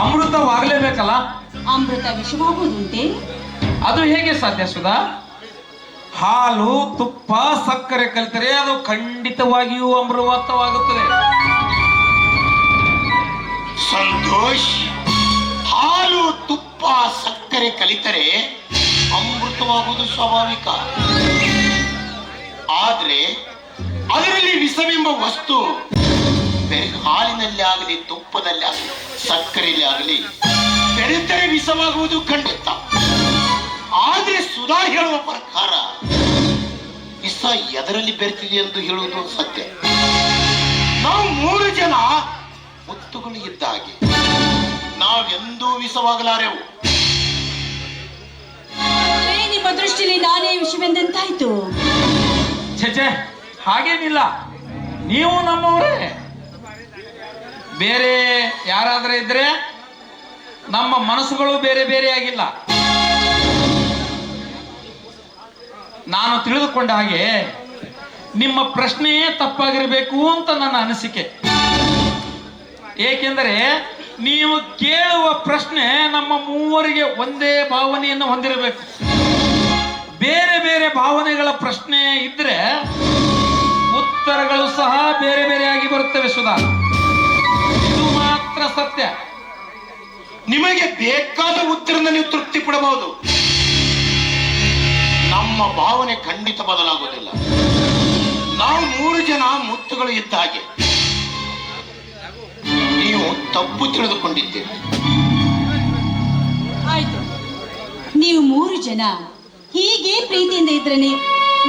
ಅಮೃತವಾಗಲೇಬೇಕಲ್ಲ. ಅಮೃತ ವಿಷವಾಗುವುದುಂಟೆ? ಅದು ಹೇಗೆ ಸಾಧ್ಯ ಸುಧಾ? ಹಾಲು, ತುಪ್ಪ, ಸಕ್ಕರೆ ಕಲಿತರೆ ಅದು ಖಂಡಿತವಾಗಿಯೂ ಅಮೃತವಾಗುತ್ತದೆ. ಸಂತೋಷ್, ಹಾಲು, ತುಪ್ಪ, ಸಕ್ಕರೆ ಕಲಿತರೆ ಅಮೃತವಾಗುವುದು ಸ್ವಾಭಾವಿಕ. ಆದ್ರೆ ಅದರಲ್ಲಿ ವಿಷವೆಂಬ ವಸ್ತು ಹಾಲಿನಲ್ಲಿ ಆಗಲಿ, ತುಪ್ಪದಲ್ಲಿ ಆಗಲಿ, ಸಕ್ಕರೆಯಲ್ಲಿ ಆಗಲಿ ಬೆರೆತರೆ ವಿಷವಾಗುವುದು ಖಂಡಿತ. ಆದ್ರೆ ಸುಧಾ ಹೇಳುವ ಪ್ರಕಾರ ವಿಷ ಎದರಲ್ಲಿ ಬೆರೆತಿದೆ ಎಂದು ಹೇಳುವುದು ಸತ್ಯ. ನಾವು 3 ಜನ ಮುತ್ತುಗಳು ಇದ್ದ ಹಾಗೆ ನಾವೆಂದೂ ವಿಷವಾಗಲಾರೆವು. ನಿಮ್ಮ ದೃಷ್ಟಿಯಲ್ಲಿ ನಾನೇ ವಿಷವೆಂದಂತಾಯ್ತು. ಛೆ, ಹಾಗೇನಿಲ್ಲ. ನೀವು ನಮ್ಮವರೇ. ಬೇರೆ ಯಾರಾದ್ರೆ ಇದ್ರೆ ನಮ್ಮ ಮನಸ್ಸುಗಳು ಬೇರೆ ಬೇರೆ ಆಗಿಲ್ಲ. ನಾನು ತಿಳಿದುಕೊಂಡ ಹಾಗೆ ನಿಮ್ಮ ಪ್ರಶ್ನೆಯೇ ತಪ್ಪಾಗಿರಬೇಕು ಅಂತ ನನ್ನ ಅನಿಸಿಕೆ. ಏಕೆಂದರೆ ನೀವು ಕೇಳುವ ಪ್ರಶ್ನೆ ನಮ್ಮ ಮೂವರಿಗೆ ಒಂದೇ ಭಾವನೆಯನ್ನು ಹೊಂದಿರಬೇಕು. ಬೇರೆ ಬೇರೆ ಭಾವನೆಗಳ ಪ್ರಶ್ನೆ ಇದ್ರೆ ಉತ್ತರ ಉತ್ತರಗಳು ಸಹ ಬೇರೆ ಬೇರೆಯಾಗಿ ಬರುತ್ತವೆ ಸುಧಾ. ಇದು ಮಾತ್ರ ಸತ್ಯ. ನಿಮಗೆ ಬೇಕಾದ ಉತ್ತರದಿಂದ ನೀವು ತೃಪ್ತಿ ಪಡಬಹುದು. ನಮ್ಮ ಭಾವನೆ ಖಂಡಿತ ಬದಲಾಗುವುದಿಲ್ಲ. ನಾವು 3 ಜನ ಮುತ್ತುಗಳು ಇದ್ದ ಹಾಗೆ. ನೀವು ತಪ್ಪು ತಿಳಿದುಕೊಂಡಿದ್ದೀರಿ. ಆಯ್ತು, ನೀವು 3 ಜನ ಹೀಗೆ ಪ್ರೀತಿಯಿಂದ ಇದ್ರೇನೆ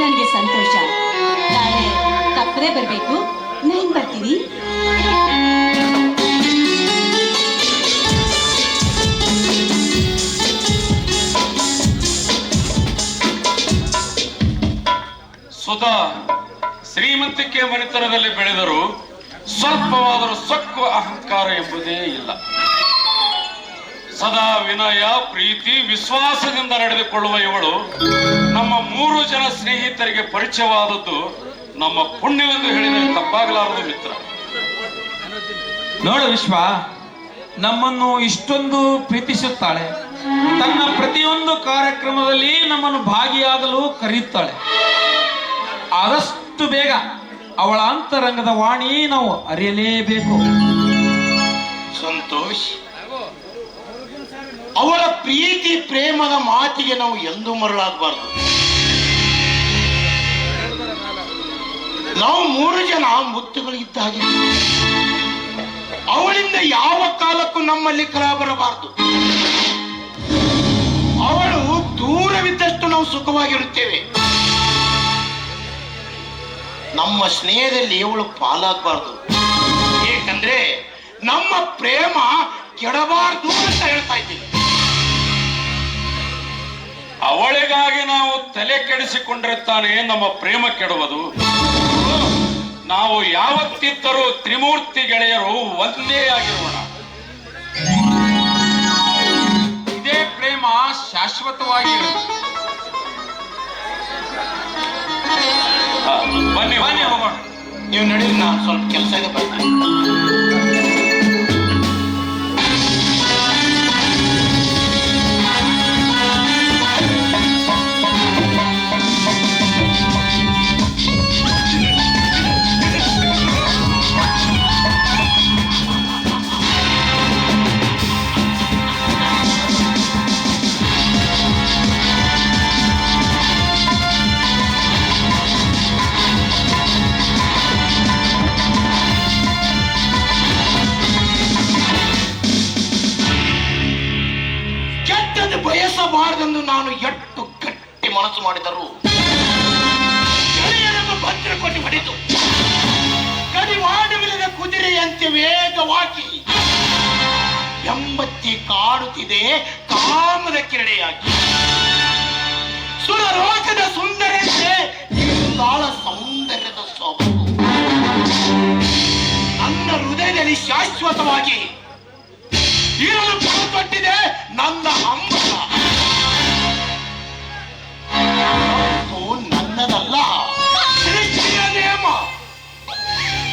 ನನಗೆ ಸಂತೋಷ. ನಾಳೆ ತಪ್ಪದೇ ಬರಬೇಕು. ನಾನು ಬರ್ತೀನಿ. ಸುಧಾ, ಶ್ರೀಮಂತಿಕೆ ಮನೆತನದಲ್ಲಿ ಬೆಳೆದರೂ ಸ್ವಲ್ಪವಾದರೂ ಸೊಕ್ಕು ಅಹಂಕಾರ ಎಂಬುದೇ ಇಲ್ಲ. ಸದಾ ವಿನಯ, ಪ್ರೀತಿ, ವಿಶ್ವಾಸದಿಂದ ನಡೆದುಕೊಳ್ಳುವ ಇವಳು ನಮ್ಮ 3 ಜನ ಸ್ನೇಹಿತರಿಗೆ ಪರಿಚಯವಾದದ್ದು ನಮ್ಮ ಪುಣ್ಯವೆಂದು ಹೇಳಿದರೆ ತಪ್ಪಾಗಲಾರದು ಮಿತ್ರ. ನೋಡು ವಿಶ್ವ, ನಮ್ಮನ್ನು ಇಷ್ಟೊಂದು ಪ್ರೀತಿಸುತ್ತಾಳೆ. ತನ್ನ ಪ್ರತಿಯೊಂದು ಕಾರ್ಯಕ್ರಮದಲ್ಲಿ ನಮ್ಮನ್ನು ಭಾಗಿಯಾಗಲು ಕರೆಯುತ್ತಾಳೆ. ಆದಷ್ಟು ಬೇಗ ಅವಳ ಅಂತರಂಗದ ವಾಣಿ ನಾವು ಅರಿಯಲೇಬೇಕು. ಸಂತೋಷ್, ಅವಳ ಪ್ರೀತಿ ಪ್ರೇಮದ ಮಾತಿಗೆ ನಾವು ಎಂದೂ ಮರಳಾಗಬಾರ್ದು. ನಾವು 3 ಜನ ಮುತ್ತುಗಳು ಇದ್ದ ಹಾಗೆ. ಅವಳಿಂದ ಯಾವ ಕಾಲಕ್ಕೂ ನಮ್ಮಲ್ಲಿ ಕಲಹ ಬರಬಾರದು. ಅವಳು ದೂರವಿದ್ದಷ್ಟು ನಾವು ಸುಖವಾಗಿರುತ್ತೇವೆ. ನಮ್ಮ ಸ್ನೇಹದಲ್ಲಿ ಅವಳು ಪಾಲಾಗಬಾರ್ದು. ಏಕೆಂದ್ರೆ ನಮ್ಮ ಪ್ರೇಮ ಕೆಡಬಾರ್ದು ಅಂತ ಹೇಳ್ತಾ ಇದ್ದೀವಿ. ಅವಳಿಗಾಗಿ ನಾವು ತಲೆ ಕೆಡಿಸಿಕೊಂಡ್ರೆ ತಾನೇ ನಮ್ಮ ಪ್ರೇಮ ಕೆಡುವುದು. ನಾವು ಯಾವತ್ತಿದ್ದರೂ ತ್ರಿಮೂರ್ತಿ ಗೆಳೆಯರು ಒಂದೇ ಆಗಿರೋಣ. ಇದೇ ಪ್ರೇಮ ಶಾಶ್ವತವಾಗಿರುತ್ತೆ. ಬನ್ನಿ ಬನ್ನಿ ಹೋಗೋಣ. ನೀವು ನಡೆದು, ನಾನು ಸ್ವಲ್ಪ ಕೆಲಸ ಇದೆ, ಬರ್ತೀನಿ. ಬಯಸಬಾರದೆಂದು ನಾನು ಎಷ್ಟು ಗಟ್ಟಿ ಮನಸ್ಸು ಮಾಡಿದರೂ ಗೆಳೆಯರನ್ನು ಭದ್ರ ಕೊಟ್ಟು ಹೊಡೆದು ಕಡಿವಾಡವಿಲ್ಲದ ಕುದುರೆಯಂತೆ ವೇಗವಾಗಿ ಎಂಬತ್ತಿ ಕಾಡುತ್ತಿದೆ ಕಾಮದ ಕಿರಡೆಯಾಗಿ. ಸುರರೋಗದ ಸುಂದರತೆ ಇಂದಾಳ ಸೌಂದರ್ಯದ ಸೊಬಗು ನನ್ನ ಹೃದಯದಲ್ಲಿ ಶಾಶ್ವತವಾಗಿ ಇರಲು ತೊಟ್ಟಿದೆ. ನನ್ನ ಹಂಬಲ ನನ್ನದಲ್ಲ, ಸೃಷ್ಟಿಯ ನೇಮ.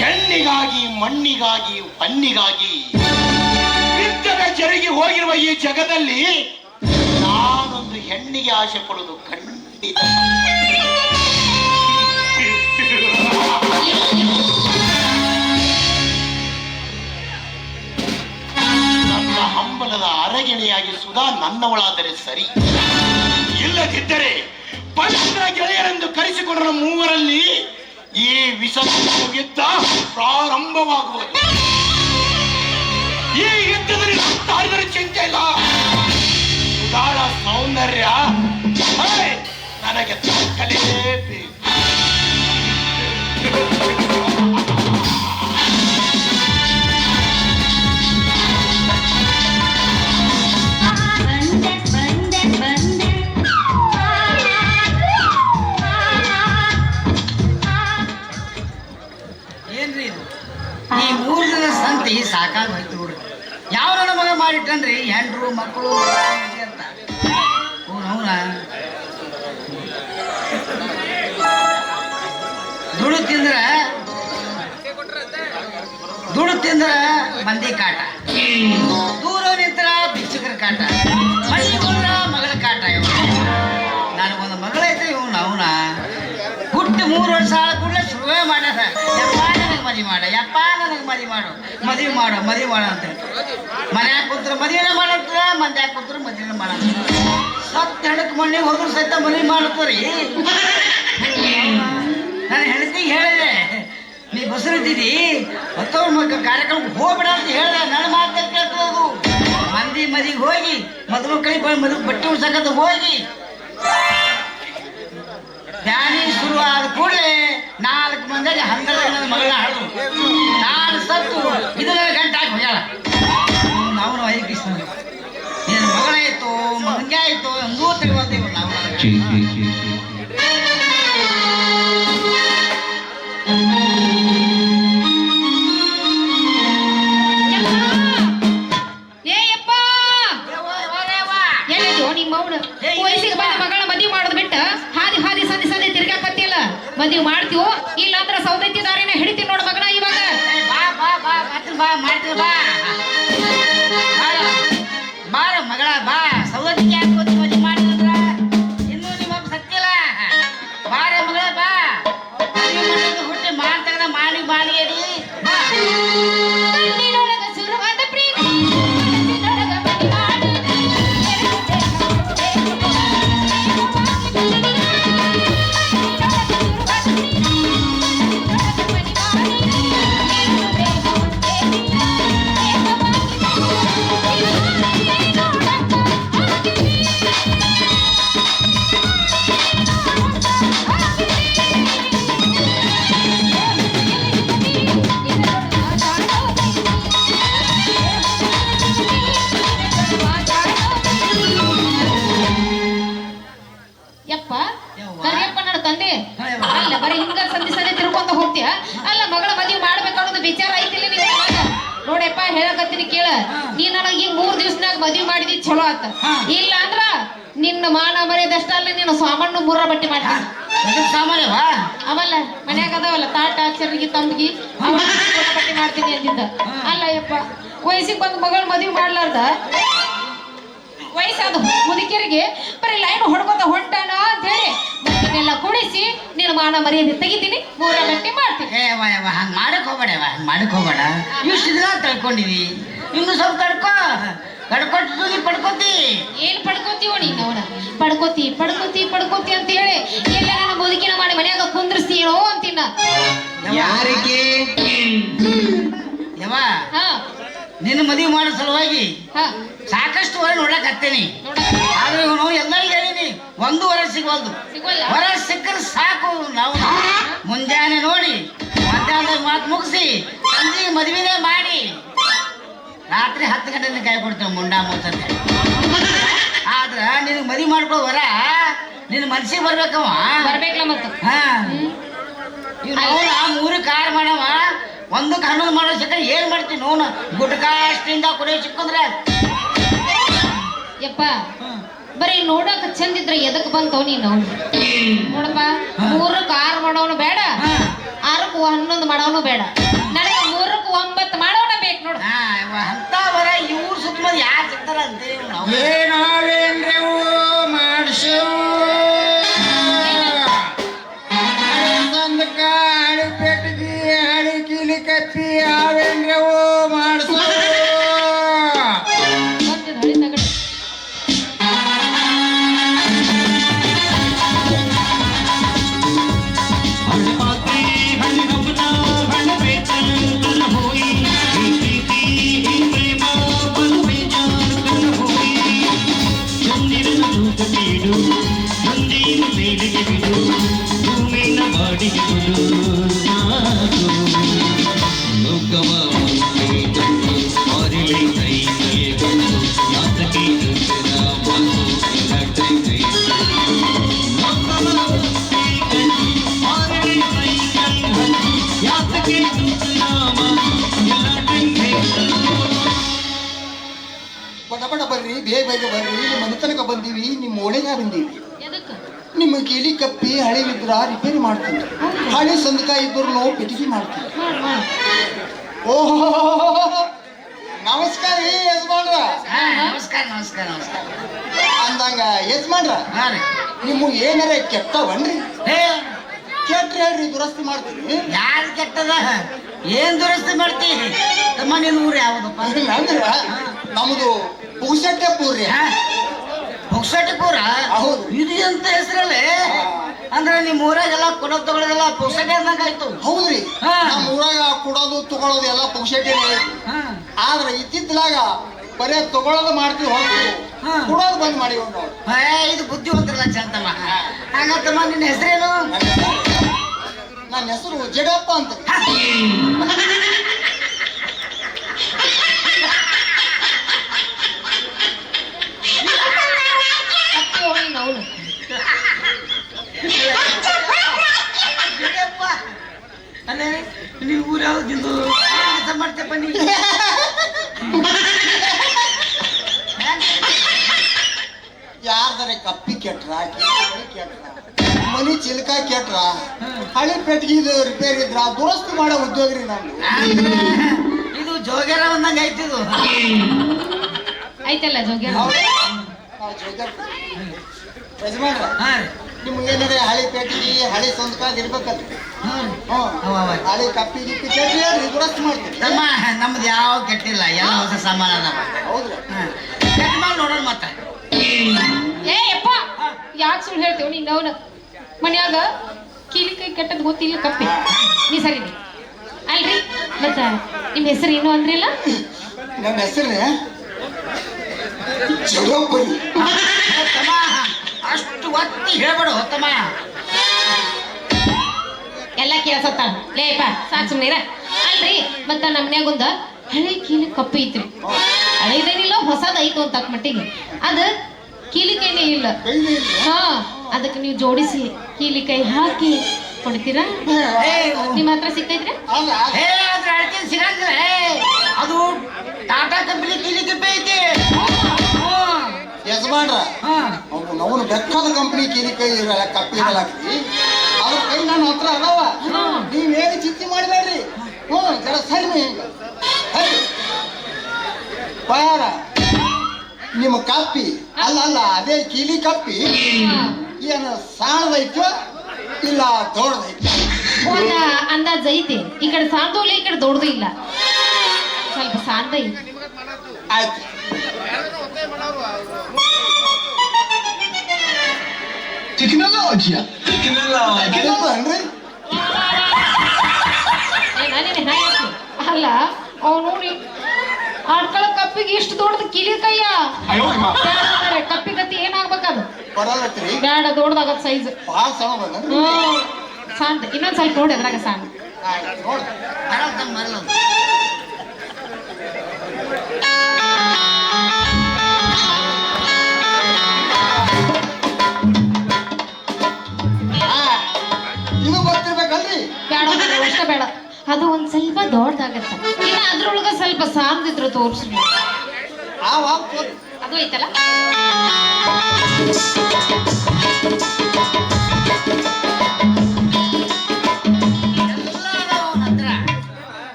ಹೆಣ್ಣಿಗಾಗಿ, ಮಣ್ಣಿಗಾಗಿ, ಹೊನ್ನಿಗಾಗಿ ಬಿದ್ದದ ಜರುಗಿ ಹೋಗಿರುವ ಈ ಜಗದಲ್ಲಿ ನಾನೊಂದು ಹೆಣ್ಣಿಗೆ ಆಸೆ ಪಡುವುದು ಖಂಡಿತ. ನನ್ನ ಹಂಬಲದ ಅರಗಿಣಿಯಾಗಿ ಸುಧಾ ನನ್ನವಳಾದರೆ ಸರಿ. ಇಲ್ಲದಿದ್ದರೆ ಪವಿತ್ರ ಗೆಳೆಯರೆಂದು ಕರೆಸಿಕೊಂಡರ 3ರಲ್ಲಿ ಈ ಯುದ್ಧ ಪ್ರಾರಂಭವಾಗುವುದು. ಈ ಯುದ್ಧದಲ್ಲಿ ತಾಳಿದರೆ ಚಿಂತೆ ಇಲ್ಲ. ಸುಧಾಳ ಸೌಂದರ್ಯ ನನಗೆ ತಕ್ಕಲೇಬೇಕು. ಈ 3 ದಿನ ಸಂತಿ ಸಾಕಾಗಿ ಹೋಯ್ತು ನೋಡ್ರಿ. ಯಾವ ನನ್ನ ಮಗ ಮಾಡಿಟ್ಟನ್ರಿ ಹೆಂಡ್ರು ಮಕ್ಕಳು ಅಂತ. ಅವನ ದುಡು ತಿಂದ್ರ ಮಂದಿ ಕಾಟ, ದೂರ ನಿಂತರ ಭಿಕ್ಷುಕರ ಕಾಟ, ಮನೆ ಹೋದ್ರ ಮಗಳ ಕಾಟ. ನನಗೊಂದು ಮಗಳೈತೆ ಇವನು ಅವನ ಹುಟ್ಟ ಹುಟ್ಟಿ 3 ವರ್ಷ ಆದ ಕೂಡಲೇ ಶುರುವೇ ಮಾಡ್ಯಾರ. ಯಪ್ಪ ನನಗೆ ಮದುವೆ ಮಾಡ, ಯಪ್ಪ ನನಗೆ ಮದುವೆ ಮಾಡು, ಮದುವೆ ಮಾಡು ಮದುವೆ ಮಾಡು ಅಂತ. ಮನ್ಯಾಗ ಕುಂತ್ರ ಮದುವೆನೇ ಮಾಡಂತ, ಮಂದ್ಯಾಗ ಕುಂತ್ರ ಮದುವೆನೇ ಮಾಡಂತ. ಸತ್ತು ಹೆಣಕ್ ಮಣ್ಣಿಗೆ ಹೋದ್ರು ಸಹಿತ ಮದುವೆ ಮಾಡ್ತೀರಿ. ನಾನು ಹೆಂಡತಿಗೆ ಹೇಳಿದೆ, ನೀ ಬಸರಿದ್ದೀರಿ ಮತ್ತವ್ರ ಮಗ ಕಾರ್ಯಕ್ರಮಕ್ಕೆ ಹೋಗ್ಬೇಡ ಅಂತ ಹೇಳಿದೆ. ನನ್ನ ಮಾತು ಕೇಳ್ತದದು. ಮಂದಿ ಮದಿಗೆ ಹೋಗಿ ಮದುಮಕ್ಕಳಿಗೆ ಮದುವೆ ಬಟ್ಟೆ ಉಡ್ಸಕತ್ತ ಹೋಗಿ ಬ್ಯಾನಿ ಶುರು ಆದ ಕೂಡಲೇ 4 ಮಂದಿಗೆ 12 ನನ್ನ ಮಗಳನ್ನ ಹಾಡು. ನಾನು ಸತ್ತು ಇದನ್ನ ಗಂಟೆ ಹಾಕಿ ಹೋಗ್ಯಾಳ. ನಾವು ಐದು ನಿನ್ನ ಮಗಳಾಯ್ತು ಮಗನಿಗೆ ಆಯ್ತು ಎಂದೂ ತಿಳಿವಲ್ದೇವು ನಾವು. ವಯಸ್ಸಿಗೆ ಬಂದ ಮಗಳ ಮದುವೆ ಮಾಡೋದು ಬಿಟ್ಟು ಹಾದಿ ಹಾದಿ ಸಂದಿ ಸಂದಿ ತಿರ್ಗಾಕತ್ತಿಲ್ಲ. ಮದುವೆ ಮಾಡ್ತೀವೋ ಇಲ್ಲ ಅಂದ್ರೆ ಸೌದತ್ತಿ ದಾರಿನ ಹಿಡಿತೀವಿ ನೋಡು ಮಗನ. ಇವಾಗ ಬಾ ಮಾಡ್ತೀವಿ ಬಾ ಬಾರ ಮಗಳ ಬಾ. ಸೌದತ್ತಿಗೆ ಯಾಕೆ ಮದುವೆ ಮಾಡಿದ್ರ ಇನ್ನೂ ನಿಮ್ಮಪ್ಪ ಸತ್ತಿಲ್ಲ. ಬಾರ ಮಗಳ ಬಾ. ಮದುವೆ ಮಾಡೋದು ಹುಟ್ಟಿ ಮಾನ್ ತಗದ ಮಾಡಿ ಮಾಡಿ ಅಡಿ ಬಾ. ಶುರುವಾದ ಪ್ರೀತಿ ಮನಸ್ಸಿನೊಳಗ ಮನೆ ಮಾಡು. ಯಪ್ಪ ಕರಿಯಪ್ಪ ನನ್ನ ತಂದೆ ಅಲ್ಲ ಬರೀ ಹಿಂಗ ಸಂಧಿ ಸಂಧಿ ತಿರ್ಕೊಂತ ಹೋಗ್ತೀಯ. ಅಲ್ಲ ಮಗಳ ಮದುವೆ ಮಾಡ್ಬೇಕನ್ನೋದು ವಿಚಾರ ಐತಿಲ್ಲ ನಿನ್ ಮಗ. ನೋಡಪ್ಪ ಹೇಳಕತ್ತೀನಿ ಕೇಳ. ನೀ ನನಗೆ ಈ 3 ದಿವ್ಸನಾಗ ಮದುವೆ ಮಾಡಿದಿ ಚಲೋ ಆತ. ಇಲ್ಲ ಅಂದ್ರ ನಿನ್ನ ಮಾನ ಮರ್ಯಾದಷ್ಟ ಅಲ್ಲ ನಿನ್ನ ಸಾಮಾನು 3 ಬಟ್ಟೆ ಮಾಡ್ತೀನಿ. ಸಾಮಾನ್ಯವಾ ಅವಲ್ಲ ಮನ್ಯಾಗ ಅದಾವಲ್ಲ ತಾಟ ಚರ್ಗಿ ತಂಬಿಗಿ ಬಟ್ಟೆ ಮಾಡ್ತೀನಿ ಅಂದಿದ್ದ. ಅಲ್ಲ ಯಪ್ಪ ವಯಸ್ಸಿಗೆ ಬಂದ್ ಮಗಳ ಮದುವೆ ಮಾಡ್ಲಾರ್ದ ವಯಸ್ಸಾದ ಮುದುಕಿಯರಿಗೆ ಬರೀ ಲೈನ್ ಹೊಡ್ಕೊತ ಹೊಂಟಾನ ಅಂತ ಹೇಳಿ ಮತ್ತಿನೆಲ್ಲ ಕುಡಿಸಿ ನಿನ್ನ ಮಾನ ಮರ್ಯಾದೆ ತೆಗಿತೀನಿ 3 ಬಟ್ಟೆ ಮಾಡ್ತೀನಿ. ಹಂಗ್ ಮಾಡಕ್ ಹೋಗ್ಬೇಡವ, ಹಂಗ್ ಮಾಡಕ್ ಹೋಗ್ಬೇಡ. ಇಷ್ಟು ದಿನ ತಳ್ಕೊಂಡಿದಿ, ಇನ್ನು ಸ್ವಲ್ಪ ಕಡ್ಕೊಟ್ಟು ನೀ ಪಡ್ಕೋತಿ. ಏನ್ ಪಡ್ಕೋತೀವೋ ನೀನ್ ಅವನ ಪಡ್ಕೋತಿ ಪಡ್ಕೋತಿ ಪಡ್ಕೋತಿ ಅಂತ ಹೇಳಿ ಎಲ್ಲ ನನ್ನ ಮುದುಕಿನ ಮಾಡಿ ಮನ್ಯಾಗ ಕುಂದ್ರಿಸ್ತೀನೋ ಅಂತೀನ. ಯಾರಿಗೆ ಯವ ಹಾ ನಿನ್ನ ಮದುವೆ ಮಾಡೋ ಸಲುವಾಗಿ ಹಾ ಸಾಕಷ್ಟು ಹೊರ ನೋಡಕ್ ಹತ್ತೇನಿ. ಆದ್ರೆ ಇವನು ಎಲ್ಲರಿಗೂ ಹೇಳಿನಿ 1 ವರ ಸಿಗೋಲ್ದು. ಸಿಗೋಲ್ಲ. ವರ ಸಿಕ್ಕರೆ ಸಾಕು. ನಾವು ಮುಂಜಾನೆ ನೋಡಿ ಮಧ್ಯಾಹ್ನದಾಗ ಮಾತು ಮುಗಿಸಿ ಸಂಜೆ ಮದುವೆನೇ ಮಾಡಿ ರಾತ್ರಿ 10 ಗಂಟೆ ಕೈ ಕೊಡ್ತೇವೆ ಮುಂಡಾ ಮೂಸಂತೆ. ಆದ್ರ ನಿನಗೆ ಮದುವೆ ಮಾಡ್ಕೋ ವರ ನಿನ್ನ ಮನ್ಸಿಗೆ ಬರ್ಬೇಕವ. ಬರ್ಬೇಕಲ್ಲ ಮತ್ತ. ಹಾ ನಾವು 3 ಕಾರ್ ಮಾಡವ 1ಕ್ಕೆ 11 ಮಾಡೋ ಸಿಕ್ಕ ಏನ್ ಮಾಡ್ತೀವಿ ನೋವು ಗುಟ್ಕಾ ಅಷ್ಟಿಂದ ಕುಡಿಯೋ ಸಿಕ್ಕಂದ್ರೆ. ಯಪ್ಪ ಬರೀ ನೋಡಕ್ ಚಂದ ಇದ್ರೆ ಎದಕ್ ಬಂತವ್ ನೀನು ನೋಡಪ್ಪ. 3ಕ್ಕೆ 6 ಮಾಡೋನು ಬೇಡ, 6ಕ್ಕೆ 11 ಮಾಡೋನು ಬೇಡ. ನನಗೆ 3ಕ್ಕೆ 9 ಮಾಡೋನ ಬೇಕು ನೋಡು. ಅಂತ ವರ ಇವ್ರು ಸುತ್ತಮುತ್ತ ಯಾರು ಸಿಗ್ತಾರ ಅಂತೇಳಿ ನಾವು ಏನಾವೇನ್ರಿ ಮಾಡಿಸು ಹಳಿ ಪೆಟ್ಟಿಗೆ ಹಳಿ ಕಿಲಿ ಕಪ್ಪಿ ಅವೇನ್ರಿ ಮಾಡಿಸು. ಹಳಿ ತಗಡು ಬಡ ಬರ್ರಿ, ಬೇಗ ಬೇಗ ಬರ್ರಿ. ನಿಮ್ಮ ಮನೆ ತನಕ ಬಂದೀವಿ, ನಿಮ್ಮ ಓಣೆಗ ಬಂದೀವಿ. ಎದಕ್ಕೆ ನಿಮ್ಮ ಕೀಲಿ ಕಪ್ಪಿ ಹಳೆವಿದ್ರ ರಿಪೇರಿ ಮಾಡ್ತೀನಿ. ಹಳೆ ಸಂದಕಾಯಿ ಇದ್ರು ಪಿಟಿಗೆ ಮಾಡ್ತೀನಿ. ಓಹೋ ನಮಸ್ಕಾರ ರೀ ಯಜಮಾನ್ರ. ನಮಸ್ಕಾರ ನಮಸ್ಕಾರ ನಮಸ್ಕಾರ ಅಂದಂಗ ಯಜಮಾನ್ರ ಹಾ ರೀ. ನಿಮ್ಮ ಏನಾರ ಕೆಟ್ಟವನ್ರಿ? ಕೆಟ್ಟ ಹೇಳ್ರಿ ದುರಸ್ತಿ ಮಾಡ್ತೀನಿ. ಯಾರು ಕೆಟ್ಟದ ಏನ್ ದುರಸ್ತಿ ಮಾಡ್ತೀವಿ ತಮ್ಮ ನಿನ್ನ ಊರು ಯಾವುದಪ್ಪ? ಇಲ್ಲ ಅಂದ್ರ ನಮ್ದು ಪುಗ್ಸಟ್ಟೆಪುರ ರೀ. ಪುಕ್ಸಟಿಪುರ? ಹೌದು. ಇದು ಅಂತ ಹೆಸರಲ್ಲಿ ಅಂದ್ರೆ ನಿಮ್ ಊರಾಗೆಲ್ಲ ಕೊಡೋದು ತಗೊಳ್ಳೋದೆಲ್ಲ ಪುಕ್ಸಟೆ ಅಂದಂಗ ಆಯ್ತು. ಹೌದ್ರಿ, ಹಾ. ನಮ್ಮ ಊರಾಗ ಕೊಡೋದು ತಗೊಳೋದು ಎಲ್ಲ ಪುಗ್ಸಟ್ಟೆನೇ ಐತಿ. ಆದ್ರೆ ಇತ್ತಿತ್ತಲಾಗ ಬರೇ ತಗೊಳೋದು ಮಾಡ್ತೀವಿ ಹೊರತು ಹಾ. ಕೊಡೋದು ಬಂದ್ ಮಾಡಿವ್ ನಾವು. ಇದು ಬುದ್ಧಿವಂತರಲ್ಲ ಚಂತಮ್ಮ. ಹಂಗತ್ತಮ್ಮ ನಿನ್ನ ಹೆಸರೇನು? ನನ್ನ ಹೆಸರು ಜಗಪ್ಪ ಅಂತ. ಜಗಪ್ಪ. ಅಲ್ಲೇ ನೀವು ಊರು ಯಾವ್ದು ಕೆಲಸ ಮಾಡ್ತೇಪ್ಪ ನೀ? ಯಾರ್ದಾರೆ ಕಪ್ಪಿ ಕೆಟ್ರ, ಕಿವಿ ಕೆಟ್ರ, ಮನಿ ಚಿಲ್ಕ ಕೆಟ್ರ, ಹಳಿ ಪೆಟ್ಟಿಗೆ ರಿಪೇರಿ ಇದ್ರ ದುರಸ್ತಿ ಮಾಡೋ ಉದ್ಯೋಗ ರೀ ನಮ್ದು. ಅಂದ್ರೆ ಇದು ಜೋಗ್ಯಾರ ಒಂದಂಗ ಐತಿದು. ಐತಲ್ಲ ಜೋಗ್ಯ. ಯಜಮಾನ್ರ, ನಿಮ್ಗೆ ಏನಾದ್ರೆ ಹಳಿ ಪೆಟ್ಟಿಗೆ ಹಳಿ ಸಂಸ್ಕಾರ ಇರ್ಬೇಕಲ್ರಿ. ಹಳಿ ಕಪ್ಪಿ ಗಿಪ್ಪಿ ಕೆಟ್ಟ ಹೇಳ್ರಿ ದುರಸ್ತಿ ಮಾಡ್ತೀವಿ. ತಮ್ಮ ನಮ್ದು ಯಾವ ಕೆಟ್ಟಿಲ್ಲ, ಎಲ್ಲ ಹೊಸ ಸಾಮಾನು ಅದಾವ. ಹೌದ್ರಿ, ಕೆಟ್ಟ ಮಾಡಿ ನೋಡೋಣ ಮತ್ತೆ. ಏ ಯಪ್ಪ, ಯಾಕೆ ಸುಳ್ಳು ಹೇಳ್ತೇವೆ ನೀನ್? ಅವನ ಮನ್ಯಾಗ ಕೀಲಿ ಕೈ ಕೆಟ್ಟದ್ ಗೊತ್ತಿಲ್ಲ ಕಪ್ಪಿ ನೀ ಸರಿನಿ ಅಲ್ರಿ. ಮತ್ತ ನಿಮ್ ಹೆಸರು ಏನು ಅಂದ್ರಿಲ್ಲ? ನನ್ನ ಹೆಸರು ಜಗಪ್ಪರಿ. ತಮ್ಮ ಅಷ್ಟು ಒತ್ತಿ ಹೇಳ್ಬೇಡ ತಮ್ಮ. ಎಲ್ಲ ಕೇಳ್ಸತ್ತ ಲೇಪ, ಸಾಕ್ ಸುಮ್ನಿರ. ಅಲ್ರಿ, ಮತ್ತ ನಮ್ಮ ಮನ್ಯಾಗೊಂದ ಹಳೆ ಕೀಲಿ ಕಪ್ಪಿ ಐತ್ರಿ. ಹಳೇದೇನಿಲ್ಲ, ಹೊಸದ ಐತು ಅಂತ ತಕ್ಕ ಮಟ್ಟಿಗೆ. ಅದ ಕೀಲಿ ಕೈನೇ ಇಲ್ಲ. ಹಾ, ಅದಕ್ಕೆ ನೀವು ಜೋಡಿಸಿ ಕೀಲಿ ಕೈ ಹಾಕಿ ಕೊಡ್ತೀರಾ? ನಿಮ್ಮ ಹತ್ರ ಸಿಕ್ಕೈತ್ರಿ? ಹೇ ಅದ್ರ ಅಳತೆ ಸಿಗಂಗಿಲ್ಲ. ಅದು ಟಾಟಾ ಕಂಪನಿ ಕೀಲಿ ಕಪ್ಪಿ ಐತಿ. ಯಜಮಾನ್ರ, ಅವನು ಬೆಕ್ಕದ ಕಂಪ್ನಿ ಕೀಲಿ ಕೈ ಕಪ್ಪಿ ಹಾಕಿ ಅದ್ರ ಕೈ ನನ್ನ ಹತ್ರ ಅದಾವ. ನೀವೇನು ಚಿಂತೆ ಮಾಡಬೇಡ್ರಿ. ಜರ ಸರಿ ಹಿಂಗ ಬಾರ. ನಿಮ್ಮ ಕಪ್ಪಿ ಅಲ್ಲ ಅಲ್ಲ, ಅದೇ ಕೀಲಿ ಕಪ್ಪಿ ಏನು ಸಾಣದೈತೋ ಇಲ್ಲ ದೊಡ್ಡದೈತ? ಒಂದ ಅಂದಾಜ್ ಐತಿ. ಈ ಕಡೆ ಸಾಂದು ಇಲ್ಲ, ಈ ಕಡೆ ದೊಡ್ಡದು ಇಲ್ಲ, ಸ್ವಲ್ಪ ಸಾಂದ ಐತಿ. ಆಯ್ತು. ಅನ್ರಿ ಅಲ್ಲ ಅವ್ನು ನೋಡಿ ಆಡ್ಕಳ ಕಪ್ಪಿಗೆ ಇಷ್ಟು ದೊಡ್ಡದು ಕಿಲಿ ಕೈಯ. ಕಪ್ಪಿ ಗತಿ ಏನಾಗ್ಬೇಕದು? ಬರಲ್ರಿ, ಬ್ಯಾಡ, ದೊಡ್ಡದಾಗತ್ ಸೈಜ್. ಭಾಳ ಸಣ್ಣ ಬಂದ. ಸಾಂದ್ ಇನ್ನೊಂದ್ ಸ್ವಲ್ಪ ನೋಡಿ ಅದ್ರಾಗ ಸಾಂದ್. ನೋಡಿ ಇದು ಗೊತ್ತಿರ್ಬೇಕಲ್ರಿ? ಬೇಡ ಅಷ್ಟ ಬೇಡ, ಅದು ಒಂದ್ ಸ್ವಲ್ಪ ದೊಡ್ಡದಾಗತ್ತ. ಇನ್ನ ಅದ್ರೊಳಗ ಸ್ವಲ್ಪ ಸಾಂದಿದ್ರು ತೋರ್ಸ್ರಿ. ಅದು ಐತಲ್ಲ.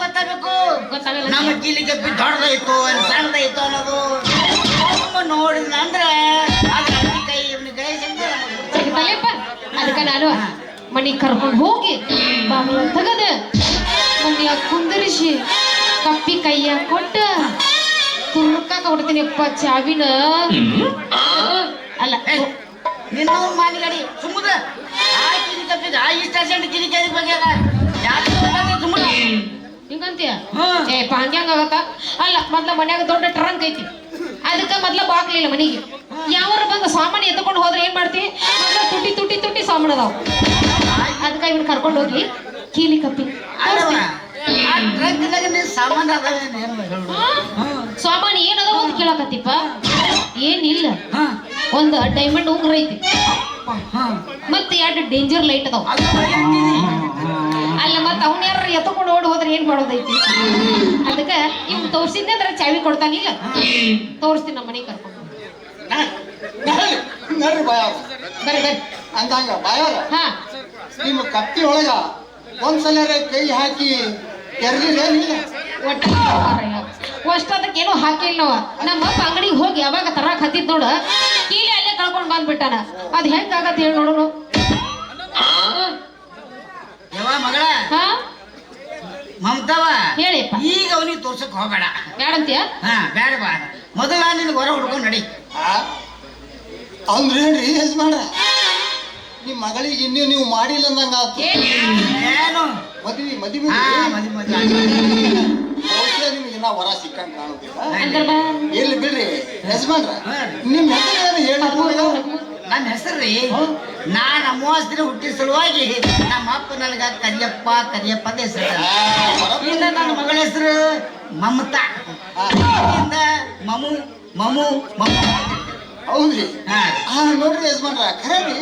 ಗೊತ್ತಾಗಬೇಕು. ಗೊತ್ತಾಗಲ್ಲ. ನಮ್ಮ ಕೀಲಿ ಕಪ್ಪಿ ದೊಡ್ಡದಾಯ್ತು ಸಣ್ಣದಾಯ್ತು ಅನ್ನೋದು ನೋಡಿದ್ರ ಅಂದ್ರೆ ಅದ್ರ ಕೈ ಇವನ ಕೈ ಸಿಗ್ತಲ್ಲಪ್ಪ. ಅದಕ್ಕ ನಾನು ಮನಿಗ್ ಕರ್ಕೊಂಡು ಹೋಗಿ ಬಾಗಿಲ ತೆಗದ ಮನ್ಯಾಗ ಕುಂದರಿಸಿ ಕಪ್ಪಿ ಕೈಯ ಕೊಟ್ಟ ತುರ್ಕ ಕೊಡ್ತೀನಿಪ್ಪ ಚಾವಿನ. ಅಲ್ಲ ನಿನ್ನ ಮಾನಿಗಡಿ ಸುಮ್ಮದ ಆ ಕಿಲಿ ಕಪ್ಪಿದ ಇಷ್ಟ ಅರ್ಜೆಂಟ್ ಕಿಲಿ ಕೈ ಬಗ್ಗೆ ಸುಮ್ಮದ ಹಿಂಗಂತೀಯ? ಏಪ್ಪ ಹಂಗ್ಯಾಂಗ ಆಗತ್ತ? ಅಲ್ಲ, ಮೊದ್ಲ ಮನ್ಯಾಗ ದೊಡ್ಡ ಟ್ರಂಕ್ ಐತಿ, ಅದಕ್ಕ ಮೊದ್ಲ ಬಾಕ್ಲಿಲ್ಲ ಮನಿಗೆ. ಯಾವಾರ ಬಂದು ಸಾಮಾನು ಎತ್ಕೊಂಡು ಹೋದ್ರೆ ಏನ್ ಮಾಡ್ತಿ? ಮೊದ್ಲ ತುಟಿ ತುಟಿ ತುಟಿ ಸಾಮಾನು ಅದಾವ. ಅದಕ್ಕ ಇವನ್ ಕರ್ಕೊಂಡು ಹೋಗಿ ಕೀಲಿ ಕಪ್ಪಿ ಸಾಮಾನು ಸಾಮಾನು ಏನದ ಒಂದು ಕೇಳಕತ್ತಿಪ್ಪ. ಏನಿಲ್ಲ, ಒಂದು ಡೈಮಂಡ್ ಉಂಗ್ರ ಐತಿ, ಮತ್ತೆ 2 ಡೇಂಜರ್ ಲೈಟ್ ಅದಾವ. ಅಲ್ಲ, ಮತ್ತ ಅವ್ನ ಯಾರ ಎತ್ಕೊಂಡು ಓಡಿ ಹೋದ್ರೆ ಏನ್ ಮಾಡೋದೈತಿ? ಅದಕ್ಕ ಇವ್ ತೋರ್ಸಿದ್ದೆ ಅಂದ್ರೆ ಚಾವಿ ಕೊಡ್ತಾನಿಲ್ಲ. ತೋರಿಸ್ತೀನಿ ನಮ್ಮ ಮನೆಗೆ ಕರ್ಕೊಂಡು. ನೋಡ್ರಿ ಬಾಯ ಬರ್ರಿ ಬರ್ರಿ ಅಂದಂಗ ಬಾಯಾರ ಹಾ. ನಿಮ್ಮ ಕಪ್ಪಿ ಒಳಗ ಒಂದ್ಸಲ ಕೈ ಹಾಕಿ ತೆರ್ಲಿಲ್ಲ. ಅಷ್ಟದಕ್ಕೇನು ಹಾಕಿಲ್ಲ ನಾವ. ನಮ್ಮ ಅಂಗಡಿಗೆ ಹೋಗಿ ಯಾವಾಗ ತರಾಕ್ ಹತ್ತಿದ್ ನೋಡ, ಕೀಲಿ ಅಲ್ಲೇ ಕೈಯಾಗೆ ಕಳ್ಕೊಂಡ್ ಬಂದ್ಬಿಟ್ಟಾನ. ಅದ್ ಹೆಂಗಾಗತ್ತೆ ಹೇಳಿ ನೋಡೋಣ. ಯವ್ವ ಮಗಳ ಹಾ ಮಮತಾವ ಹೇಳಿಪ್ಪ. ಈಗ ಅವನಿಗೆ ತೋರ್ಸಕ್ ಹೋಗಬೇಡ. ಬ್ಯಾಡಂತೀಯ? ಹಾ ಬೇಡ ಬಾ. ಮೊದಲ ನಿನ್ಗೆ ಹೊರ ಹುಡ್ಕೊಂಡು ನಡಿ. ಅಂದ್ರೇನ್ರಿ ಯಜಮಾನ, ನಿಮ್ ಮಗಳಿಗೆ ಇನ್ನೂ ನೀವು ಮಾಡಿಲ್ಲ ಅಂದಂಗ ಆತು. ಏನು ಮದ್ವಿ ಹಾ ಮದ್ವಿ ಮದಿ ಬಹುಶಃ ನಿಮ್ಗೆ ಇನ್ನ ವರ ಸಿಕ್ಕಂಗ್ ಕಾಣುದಿಲ್ಲ. ಅಂದ್ರ ಬಾ. ಎಲ್ಲಿ ಬಿಡ್ರಿ ಯಜಮಾನ್ರ, ನಿಮ್ ಹೆಸರು ಏನು ಹೇಳಿ? ನನ್ನ ಹೆಸರ್ರಿ, ನಾನ್ ಅಮಾವಾಸ್ಯ ದಿನ ಹುಟ್ಟಿದ ಸಲುವಾಗಿ ನಮ್ಮ ಅಪ್ಪ ನನಗ ಕರಿಯಪ್ಪ ಕರಿಯಪ್ಪ ಅಂತ ಹೆಸರು. ಇನ್ನ ನನ್ನ ಮಗಳ ಹೆಸರು ಮಮತಾ. ಇಂದ ಮಮು ಮಮು ಮಮು. ಹೌದ್ರಿ. ಹಾ ನೋಡ್ರಿ ಯಜಮಾನ್ರ, ಖರೇರಿ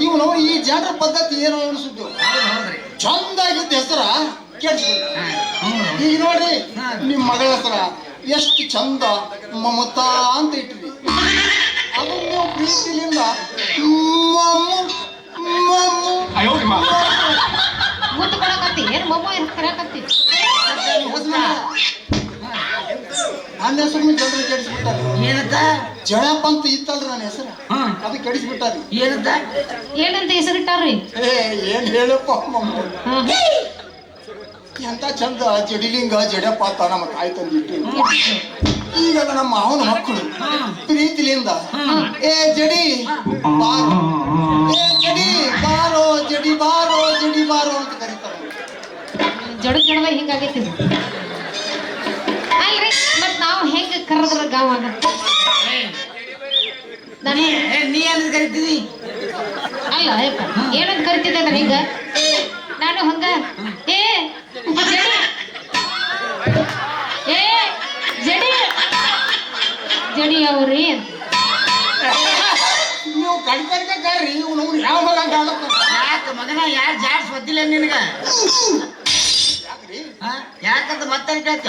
ಇವ್ ನೋಡಿ ಈ ಜನರ ಪದ್ಧತಿ ಏನೋ ಅನಿಸುದು. ಹೌದ್ರಿ. ಚಂದಾಗಿದ್ದ ಹೆಸರ ಕೆಡ್ಸ್ಬಿಡ್ರಿ. ಹಾ ಹ್ಞೂ. ಈಗ ನೋಡ್ರಿ ನಿಮ್ ಮಗಳ ಹೆಸರ ಎಷ್ಟು ಚಂದ ಮಮತಾ ಅಂತ ಇಟ್ರಿ. ಅದನ್ನ ನೀವು ಪ್ರೀತಿಲಿಂದ ಮಮ್ಮು ಮಮ್ಮು ಮುತ್ತು ಕೊಡಕತ್ತಿ ಏನ್ ಮೊಮ್ಮ ಏನ್ ಕರೆಯಕತ್ತಿ? ನನ್ನ ಹೆಸರು ಜನರು ಕೆಡಿಸ್ಬಿಟ್ಟಾರ. ಏನಂತ? ಜಡಪ್ಪ ಅಂತ ಇತ್ತಲ್ರಿ ನನ್ನ ಹೆಸರು, ಹಾ ಅದು ಕೆಡಿಸ್ಬಿಟ್ಟಾರಿ. ಏನಂತ? ಏನಂತ ಹೆಸರಿಟ್ಟಾರ್ರಿ? ಏನ್ ಹೇಳಪ್ಪ ಮಮ್ಮ, ಹಾ ಎಂತ ಚಂದ ಜಡಿಲಿಂಗ ಜಡಪ್ಪ ಅಂತ ನಮ್ಮ ತಾಯಿ ತಂದಿಟ್ಟು. ಈಗ ನಮ್ಮ ಮಾವನ ಮಕ್ಕಳು ಪ್ರೀತಿಲಿಂದ ಏ ಜಡಿ ಬಾರೋ, ಏ ಜಡಿ ಬಾರೋ, ಜಡಿ ಬಾರೋ, ಜಡಿ ಬಾರೋ ಅಂತ ಕರೀತಾರೆ. ಜಡದಾಗ ಹಿಂಗಾಗೈತಿ. ಅಲ್ರಿ ಮತ್ ನಾವು ಹೆಂಗ ಕರೆದ್ರ ಗಾವ ಆಗತ್ತೆ? ನೀ ಏನಂತ ಕರಿತೀವಿ? ಅಲ್ಲ ಯಪ್ಪ, ಏನಂತ ಕರಿತಿದ್ದೆ ಅಂದ್ರೆ ಹಿಂಗ ನಾನು ಹಂಗ ಏ ಜಡಿ, ಏ ಜಡಿ ಜಡಿ ಅವ್ರಿ ಅಂತ. ನೀವು ಕಡ್ಕರ್ರಿ ಇವ್ನು ಯಾವ ಮಗ ಯಾಕ ಮಗನ ಯಾರು ಜಾಡ್ಸ್ ಗೊತ್ತಿಲ್ಲ ನಿನಗ? ಯಾಕ್ರಿ? ಯಾಕಂತ ಮತ್ತೆ ಕೇಳ್ತ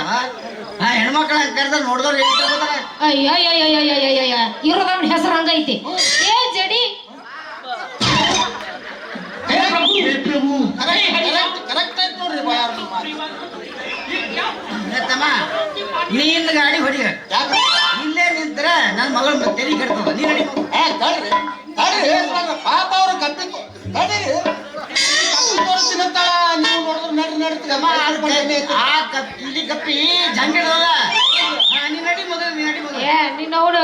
ಹೆಣ್ಮಕ್ಳ ಕರೆದ ನೋಡಿದವ್ರು ಹೇಳ್ತಾ ಹೋದಾರ. ಅಯ್ಯ ಇರೋದ ಹೆಸರು ಹಂಗೈತಿ. ಏ ಜಡಿ ಕರೆಕ್ಟ್ ಆಯ್ತು ನೋಡ್ರಿ ಬಾಯಾರ ಮಾತು. ತಮ್ಮ ನೀನ್ ಗಾಡಿ ಹೊಡಿ. ಯಾಕ್ರಿ? ಇಲ್ಲೇ ನಿಂತರ ನನ್ನ ಮಗಳು ತೆರಿ ಕೆಡ್ತದ. ನೀ ನಡಿ. ತಡ್ರಿ ತಡ್ರಿ ಪಾಪ ಅವ್ರ ಕಪ್ಪಿ ತಡೀರಿ. ತಿನ್ನತ್ತಾಳ, ನೀವು ನೋಡಿದ್ರೆ ನಡ್ರಿ ತಮ್ಮ ಇಲ್ಲಿ ಕಪ್ಪಿ ಜಂಗ್ ಹಿಡ್ದದ. ನೀ ನಡಿ ಮೊದಲು, ನೀ ನಡಿ ಮೊದಲು. ಏ ನೀನ್ ನೋಡು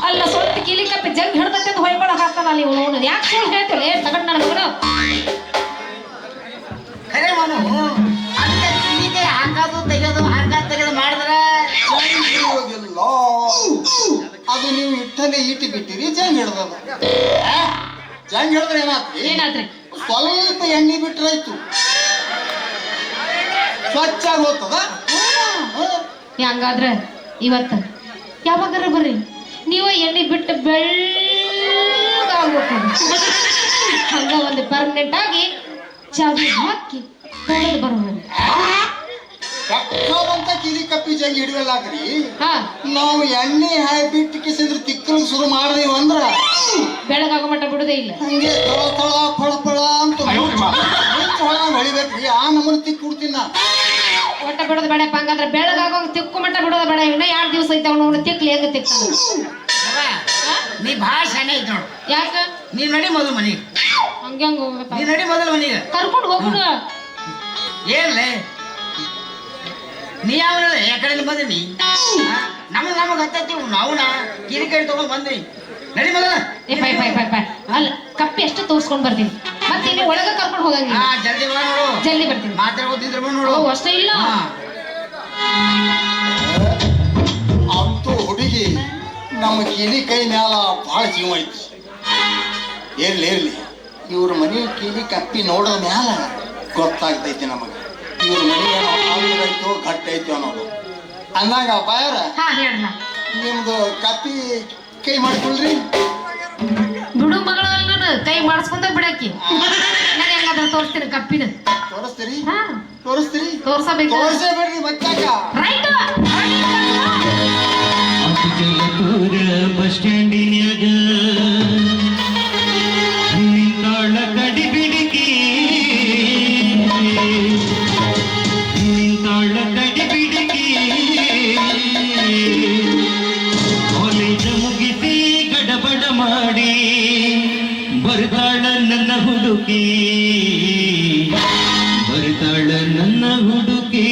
ಅಲ್ಲ ಸ್ವಲ್ಪ ಕಿಲಿ ಕಪ್ಪಿ ಜಗ್ ಹಿಡ್ದತ್ತೆ ಅಂತ ಹೊಯ್ಕೊಳಕ್ ಹಾಕ್ತಾನ ಅಲ್ಲಿ ಇವನು. ಯಾಕೆ ಸುಳ್ಳು ಹೇಳ್ತಿಲ್ಲ? ಏ ತಗೊಂಡ್ ನನ್ನ ಮಗನು ಖರೆ ಮನು ಅದಕ್ಕೆ ಕಿಲಿಗೆ ಹಾಕೋದು ತೆಗೆಯೋದು ತೆಗೆದು ಮಾಡಿದ್ರೆ ಹೋಗಿಲ್ಲ. ಅದು ನೀವು ಇಟ್ಟಲ್ಲಿ ಇಟ್ಟು ಬಿಟ್ಟಿರಿ, ಜಂಗ್ ಹಿಡ್ದದ. ಜಂಗ್ ಹಿಡಿದ್ರೆ ಏನಾತ್ರಿ? ಏನಾತ್ರಿ? ಸ್ವಲ್ಪ ಎಣ್ಣೆ ಬಿಟ್ರಾಯ್ತು, ಸ್ವಚ್ಛ ಆಗಿ ಹೋಗ್ತದ. ಹಂಗಾದ್ರೆ ಇವತ್ತ ಯಾವಾಗಾರ ಬರ್ರಿ, ನೀವು ಎಣ್ಣೆ ಬಿಟ್ಟು ಬೆಳ್ಳಗಾಗ್ಬೇಕು. ಹಂಗ ಒಂದು ಪರ್ಮನೆಂಟ್ ಆಗಿ ಚಾವಿ ಹಾಕಿ ತೊಳೆದು ಬರ್ಬೋದು. ಬೆಕ್ಕದಂತ ಕಿಲಿ ಕಪ್ಪಿ ಜಂಗ್ ಹಿಡಿಯಲ್ಲಾಗ್ರಿ. ಹಾ ನಾವು ಎಣ್ಣೆ ಬಿಟ್ಟು ಕಿಸಿದ್ರೆ ತಿಕ್ಕಲು ಶುರು ಮಾಡಿದೀವಿ ಅಂದ್ರ ಬೆಳಗಾಗೋ ಮಟ್ಟ ಬಿಡುದೇ ಇಲ್ಲ. ಹಂಗೆ ತಳ ತಳ ಫಳ ಫಳ ಅಂತ ಹೊಳಿಬೇಕ್ರಿ. ಆ ನಮ್ಮನ್ನ ತಿಕ್ ಕೊಡ್ತೀನಿ ನಾ. ಒಟ್ಟ ಬಿಡೋದು ಬೇಡಪ್ಪ. ಹಂಗಂದ್ರೆ ಬೆಳಗಾಗೋ ತಿಕ್ಕು ಮಟ್ಟ ಬಿಡೋದು ಬೇಡ. ಇನ್ನ 2 ದಿವಸ ಐತೆ ಅವನು ತಿಕ್ಲಿ ಹೆಂಗ ತಿಕ್ತಾನ. ನೀ ಭಾಳ ಶಾನೆ ಐತಿ ನೋಡು. ಯಾಕ? ನೀ ನಡಿ ಮೊದಲು ಮನಿಗೆ. ಹಂಗೆ ಹಂಗ ಹೋಗತ್ತ. ನೀ ನಡಿ ಮೊದಲು ಮನಿಗೆ. ಕರ್ಕೊಂಡು ಹೋಗುಣ. ಏನ್ಲೇ ನೀ ಯಾವನಲ್ಲ ಯಾಕಡೆ ಬಂದಿನಿ? ನಮಗ್ ಹತ್ತೈತಿ ನಾವುನ ಕಿರಿಕರಿ ತಗೊಂಡ್ ಬಂದ್ರಿ. ನಡಿ ಮೊದಲ. ಅಲ್ಲ ಕಪ್ಪಿ ಎಷ್ಟು ತೋರ್ಸ್ಕೊಂಡ್ ಬರ್ತೀನಿ, ಮತ್ತೆ ಇಲ್ಲಿ ಒಳಗ ಕರ್ಕೊಂಡು ಹೋಗಂಗಿಲ್ಲ. ಜಲ್ದಿ ಬಾ ನೋಡು. ಜಲ್ದಿ ಬರ್ತೀನಿ. ಮಾತಾಡ್ಕೋತಿದ್ರ ನೋಡು. ಅಷ್ಟೇ ಇಲ್ಲ. ಅಂತೂ ಹುಡುಗಿ ನಮ್ಮ ಕಿಲಿ ಕೈ ಮ್ಯಾಲ ಭಾಳ ಜೀವ ಐತಿ. ಇರ್ಲಿ ಇವ್ರ ಮನೆ ಕಿಲಿ ಕಪ್ಪಿ ನೋಡೋ ಮ್ಯಾಲ ಗೊತ್ತಾಗ್ತೈತಿ ನಮಗ ಇವ್ರ ಮನೆ ಏನೋ ಆಯ್ತು ಗಟ್ಟ ಐತಿ ಅನ್ನೋದು. ಅಂದಂಗ ಬಾಯಾರ ಹಾ ಹೇಳ. ನಿಮ್ದು ಕಪ್ಪಿ ಕೈ ಮಾಡ್ಕೊಳ್ರಿ. ಬಿಡು ಮಗಳ ಕೈ ಮಾಡಿಸ್ಕೊಂಡ ಬಿಡಾಕಿ. ನಾನು ಹೆಂಗಾದ್ರೆ ತೋರಿಸ್ತೀನಿ ಕಪ್ಪಿನ. ತೋರಿಸ್ತೀರಿ? ಹಾ ತೋರಿಸ್ತೀರಿ? ತೋರ್ಸಬೇಕು. ತೋರಿಸೇ ಬಿಡ್ರಿ ಮತ್ತಾಕ. ರೈಟ್. ಬಸ್ ಸ್ಟ್ಯಾಂಡಿನ್ಯಾಗ ನಿಂತಾಳ ಕಡಿ ಬಿಡಿಕಿ, ನಿಂತಾಳ ಕಡಿ ಬಿಡಿಕಿ. ಕಾಲೇಜ ಮುಗಿಸಿ ಗಡಬಡ ಮಾಡಿ ನನ್ನ ಹುಡುಗಿ ಬರ್ತಾಳ ನನ್ನ ಹುಡುಗಿ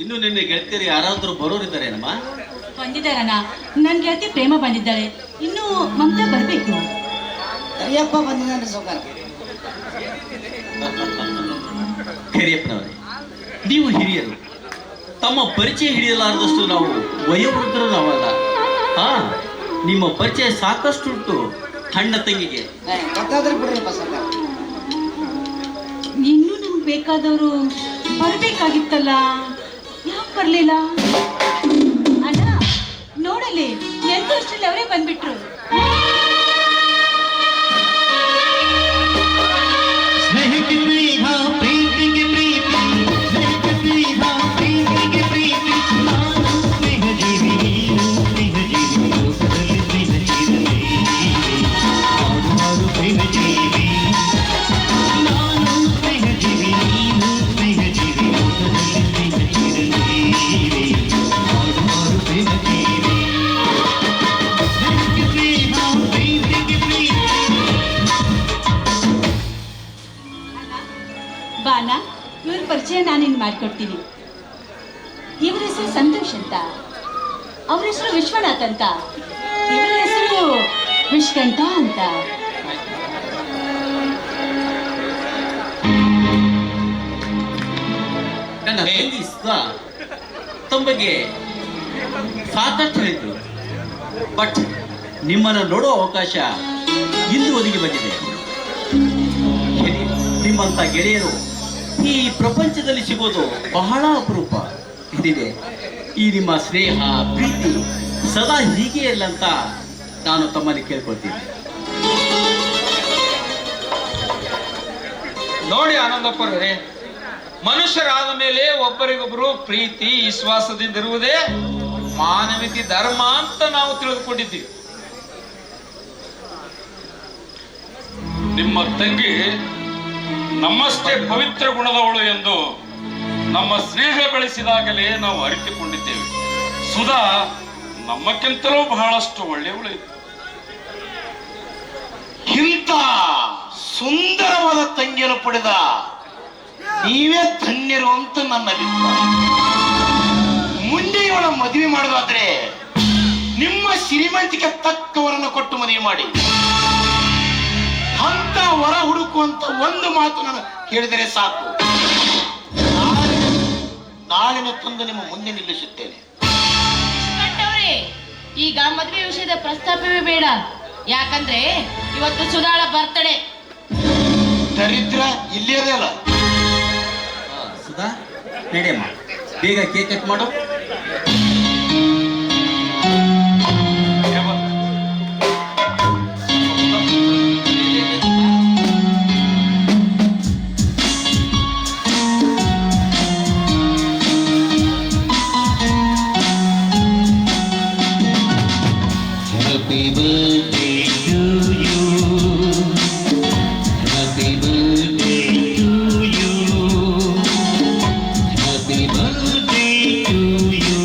ಇನ್ನು ನಿನ್ನೆ ಗೆಳತಿಯರು ಯಾರಾದರೂ ಬರೋರಿದ್ದಾರೇನಮ್ಮ? ಬಂದಿದ್ದಾರಣ್ಣ. ನನ್ ಗೆಳತಿ ಪ್ರೇಮ ಬಂದಿದ್ದಾಳೆ. ಇನ್ನು ಮಮತಾ ಬರ್ಬೇಕು. ಕರಿಯಪ್ಪ ಬಂದಿದ್ದಾನೆ ಸೌಕಾರ. ಹಿರಿಯಪ್ಪನವರೇ, ನೀವು ಹಿರಿಯರು, ತಮ್ಮ ಪರಿಚಯ ಹಿಡಿಯಲಾರದಷ್ಟು ನಾವು ವಯೋವೃದ್ಧರು ನಾವಲ್ಲ. ಹಾ, ನಿಮ್ಮ ಪರಿಚಯ ಸಾಕಷ್ಟು ಉಂಟು ಅಣ್ಣ ತಂಗಿಗೆ. ಗೊತ್ತಾದ್ರೆ ಬಿಡ್ರಿಪ್ಪ ಸೌಕಾರ. ಇನ್ನು ನಮ್ಗೆ ಬೇಕಾದವರು ಬರ್ಬೇಕಾಗಿತ್ತಲ್ಲ, ಯಾಕೆ ಬರ್ಲಿಲ್ಲ ಅಣ್ಣ? ನೋಡಲಿ, ಎಂತ ಅಷ್ಟರಲ್ಲಿ ಅವರೇ ಬಂದ್ಬಿಟ್ರು. ಸ್ನೇಹಕ್ಕೆ ಸ್ನೇಹ, ಪ್ರೀತಿಗೆ ಪ್ರೀತಿ, ಸ್ನೇಹಕ್ಕೆ ಸ್ನೇಹ, ಪ್ರೀತಿಗೆ ಪ್ರೀತಿ. ನಾನು ಸ್ನೇಹ ಜೀವಿ, ನೀನು ಸ್ನೇಹ ಜೀವಿ, ಲೋಕದಲ್ಲಿ ಸ್ನೇಹ ಜೀವಿ. ಹಾಡು ಹಾಡು ಪ್ರೇಮ ಜೀವಿ. ನಾನು ಸ್ನೇಹ ಜೀವಿ, ನೀನು ಸ್ನೇಹ ಜೀವಿ, ಲೋಕದಲ್ಲಿ ಸ್ನೇಹ ಜೀವಿ. ಹಾಡು ಹಾಡು ಪ್ರೇಮ ಜೀವಿ. ಸ್ನೇಹಕ್ಕೆ ಸ್ನೇಹ, ಪ್ರೀತಿಗೆ ಪ್ರೀತಿ. ಬಾನ, ಇವ್ರ ಪರಿಚಯ ನಾನಿನ್ ಮಾಡ್ಕೊಡ್ತೀನಿ. ಇವ್ರ ಹೆಸರು ಸಂತೋಷ್ ಅಂತ, ಅವ್ರ ಹೆಸರು ವಿಶ್ವನಾಥ್ ಅಂತ, ಇವ್ರ ಹೆಸರು ವಿಶ್ಕಂಠ ಅಂತ. ನನ್ನ ತಂಗಿ ಸುಧಾ ತಮ್ಮ ಬಗ್ಗೆ ಸಾಕಷ್ಟು ಹೇಳಿದ್ರು. ಬಟ್ ನಿಮ್ಮನ್ನು ನೋಡೋ ಅವಕಾಶ ಇಂದು ಒದಗಿ ಬಂದಿದೆ. ನಿಮ್ಮಂತ ಗೆಳೆಯರು ಈ ಪ್ರಪಂಚದಲ್ಲಿ ಸಿಗೋದು ಬಹಳ ಅಪರೂಪ. ಇದಿದೆ, ಈ ನಿಮ್ಮ ಸ್ನೇಹ ಪ್ರೀತಿ ಸದಾ ಹೀಗೆ ಇಲ್ಲ ಅಂತ ನಾನು ತಮ್ಮಲ್ಲಿ ಕೇಳ್ಕೊಳ್ತೀನಿ. ನೋಡಿ ಆನಂದಪ್ಪರೇ, ಮನುಷ್ಯರಾದ ಮೇಲೆ ಒಬ್ಬರಿಗೊಬ್ಬರು ಪ್ರೀತಿ ವಿಶ್ವಾಸದಿಂದ ಇರುವುದೇ ಮಾನವೀಯತೆ ಧರ್ಮ ಅಂತ ನಾವು ತಿಳಿದುಕೊಂಡಿದ್ದೀವಿ. ನಿಮ್ಮ ತಂಗಿ ನಮ್ಮಷ್ಟೇ ಪವಿತ್ರ ಗುಣದವಳು ಎಂದು ನಮ್ಮ ಸ್ನೇಹ ಬೆಳೆಸಿದಾಗಲೇ ನಾವು ಅರಿತುಕೊಂಡಿದ್ದೇವೆ. ಸುಧಾ ನಮ್ಮಕ್ಕಿಂತಲೂ ಬಹಳಷ್ಟು ಒಳ್ಳೆಯವಳು ಇತ್ತು. ಇಂಥ ಸುಂದರವಾದ ತಂಗಿಯನ್ನು ಪಡೆದ ನೀವೇ ಧನ್ಯರು ಅಂತ ನನ್ನ ಅಭಿಪ್ರಾಯ. ಮುಂದೆ ಇವಳ ಮದುವೆ ಮಾಡೋದಾದ್ರೆ ನಿಮ್ಮ ಶ್ರೀಮಂತಿಕೆ ತಕ್ಕವರನ್ನು ಕೊಟ್ಟು ಮದುವೆ ಮಾಡಿ. ಅಂತ ವರ ಹುಡುಕುವಂತ ಒಂದು ಮಾತು ನಾನು ಹೇಳಿದರೆ ಸಾಕು. ನಾಳಿನ ತಂದು ನಿಮ್ಮ ಮುಂದೆ ನಿಲ್ಲಿಸುತ್ತೇನೆ. ಕಟ್ಟವ್ರೆ, ಈಗ ಮದುವೆ ವಿಷಯದ ಪ್ರಸ್ತಾಪವೇ ಬೇಡ. ಯಾಕಂದ್ರೆ ಇವತ್ತು ಸುಧಾಳ ಬರ್ತಡೆ. ದರಿದ್ರ ಇಲ್ಲಿಯದೇ ಅಲ್ಲ. ಸುಧಾ, ನಡೆಯಮ್ಮ, ಬೇಗ ಕೇಕ್ ಕಟ್ ಮಾಡು. Happy birthday to you. Happy birthday to you. Happy birthday to you.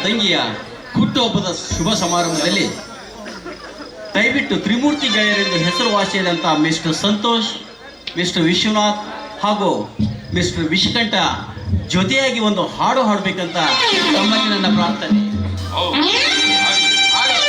ತಂಗಿಯ ಹುಟ್ಟುಹಬ್ಬದ ಶುಭ ಸಮಾರಂಭದಲ್ಲಿ ದಯವಿಟ್ಟು ತ್ರಿಮೂರ್ತಿ ಗೆಳೆಯರೆಂದು ಹೆಸರುವಾಸಿಯಾದಂತಹ ಮಿಸ್ಟರ್ ಸಂತೋಷ್, ಮಿಸ್ಟರ್ ವಿಶ್ವನಾಥ್ ಹಾಗೂ ಮಿಸ್ಟರ್ ವಿಶ್ವಕಂಠ ಜೊತೆಯಾಗಿ ಒಂದು ಹಾಡು ಹಾಡಬೇಕಂತ ತಮ್ಮಲ್ಲಿ ನನ್ನ ಪ್ರಾರ್ಥನೆ. ಹೌದು, ಆಗ್ಲಿ, ಆಗ್ಲಿ.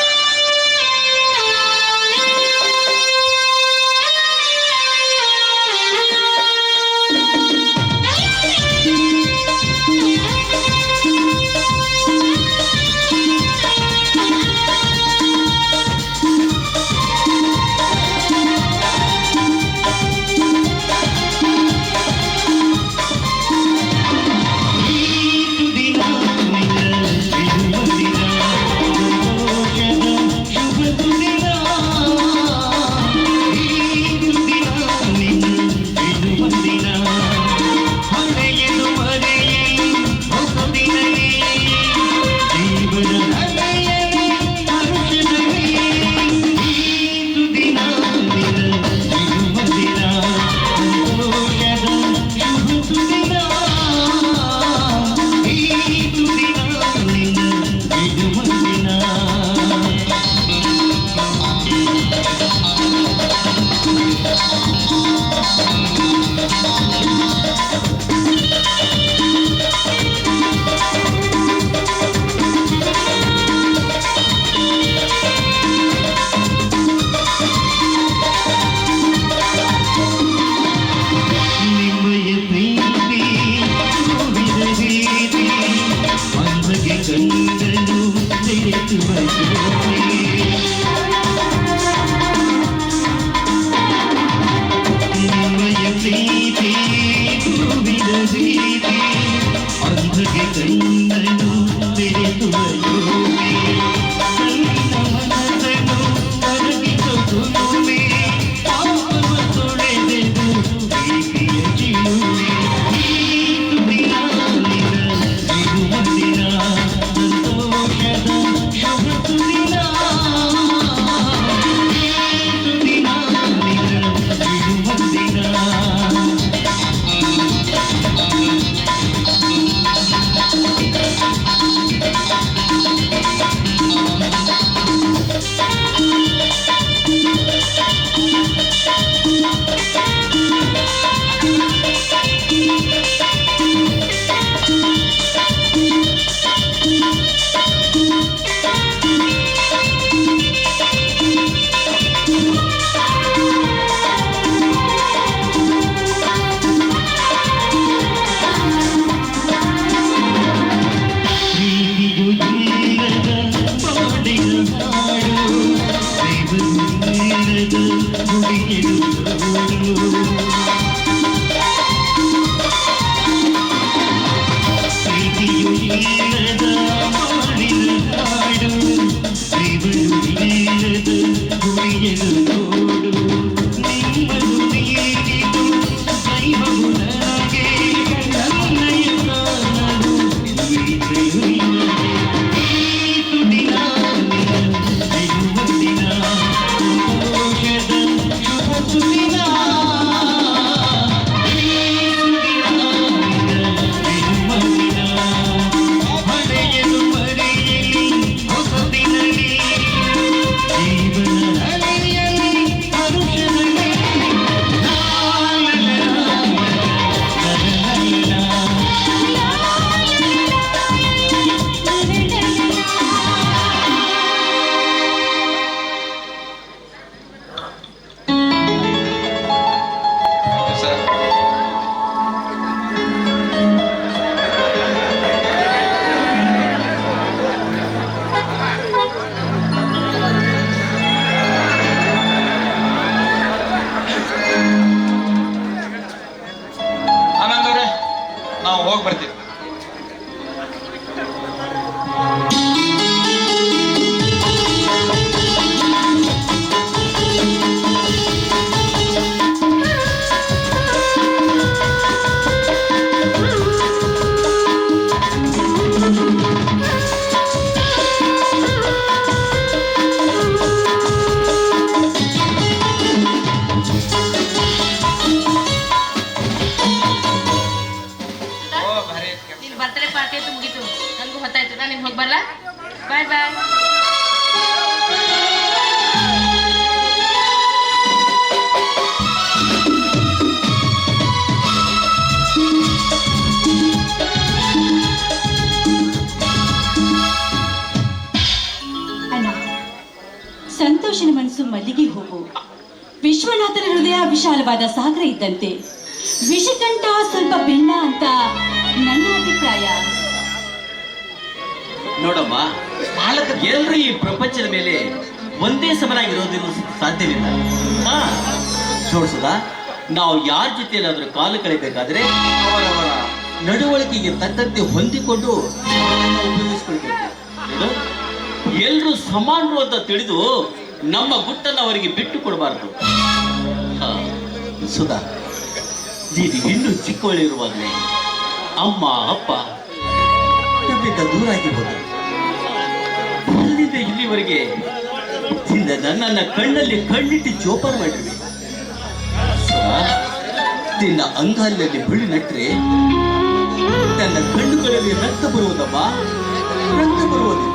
ಮಲ್ಲಿಗೆ ಹೂವು. ವಿಶ್ವನಾಥನ ಹೃದಯ ವಿಶಾಲವಾದ ಸಾಗರ ಇದ್ದಂತೆ, ವಿಷಕಂಠ ಸ್ವಲ್ಪ ಭಿನ್ನ ಅಂತ ನನ್ನ ಅಭಿಪ್ರಾಯ. ನೋಡಮ್ಮ, ಎಲ್ಲರೂ ಈ ಪ್ರಪಂಚದ ಮೇಲೆ ಒಂದೇ ಸಮನಾಗಿರೋದಿಲ್ಲ, ಸಾಧ್ಯವಿಲ್ಲ. ಹಾ, ನೋಡ್ಸದ, ನಾವು ಯಾರ ಜೊತೆಯಲ್ಲಾದ್ರೂ ಕಾಲು ಕಳಿಬೇಕಾದ್ರೆ ಅವರವರ ನಡವಳಿಕೆಗೆ ತಕ್ಕಂತೆ ಹೊಂದಿಕೊಂಡು ಅವರನ್ನು ಉಪಯೋಗಿಸ್ಕೊಳ್ಬೇಕು. ಎಲ್ಲರೂ ಸಮಾನರು ಅಂತ ತಿಳಿದು ನಮ್ಮ ಗುಟ್ಟನ್ನು ಅವರಿಗೆ ಬಿಟ್ಟು ಕೊಡಬಾರ್ದು. ಸುಧಾ, ನೀನು ಇನ್ನೂ ಚಿಕ್ಕವಳಿರುವಾಗಲೇ ಅಮ್ಮ ಅಪ್ಪ ನಮ್ಮಿಂದ ದೂರ ಆಗಿರ್ಬೋದು. ಅಲ್ಲಿಂದ ಇಲ್ಲಿವರೆಗೆ ನನ್ನನ್ನ ಕಣ್ಣಲ್ಲಿ ಕಣ್ಣಿಟ್ಟು ಜೋಪಾನ ಮಾಡಿರ್ವಿ. ನಿನ್ನ ಅಂಗಾಲಿನಲ್ಲಿ ಹುಳಿ ನಟ್ರೆ ನನ್ನ ಕಣ್ಣುಗಳಲ್ಲಿ ರಕ್ತ ಬರುವುದಮ್ಮ, ರಕ್ತ ಬರುವುದು.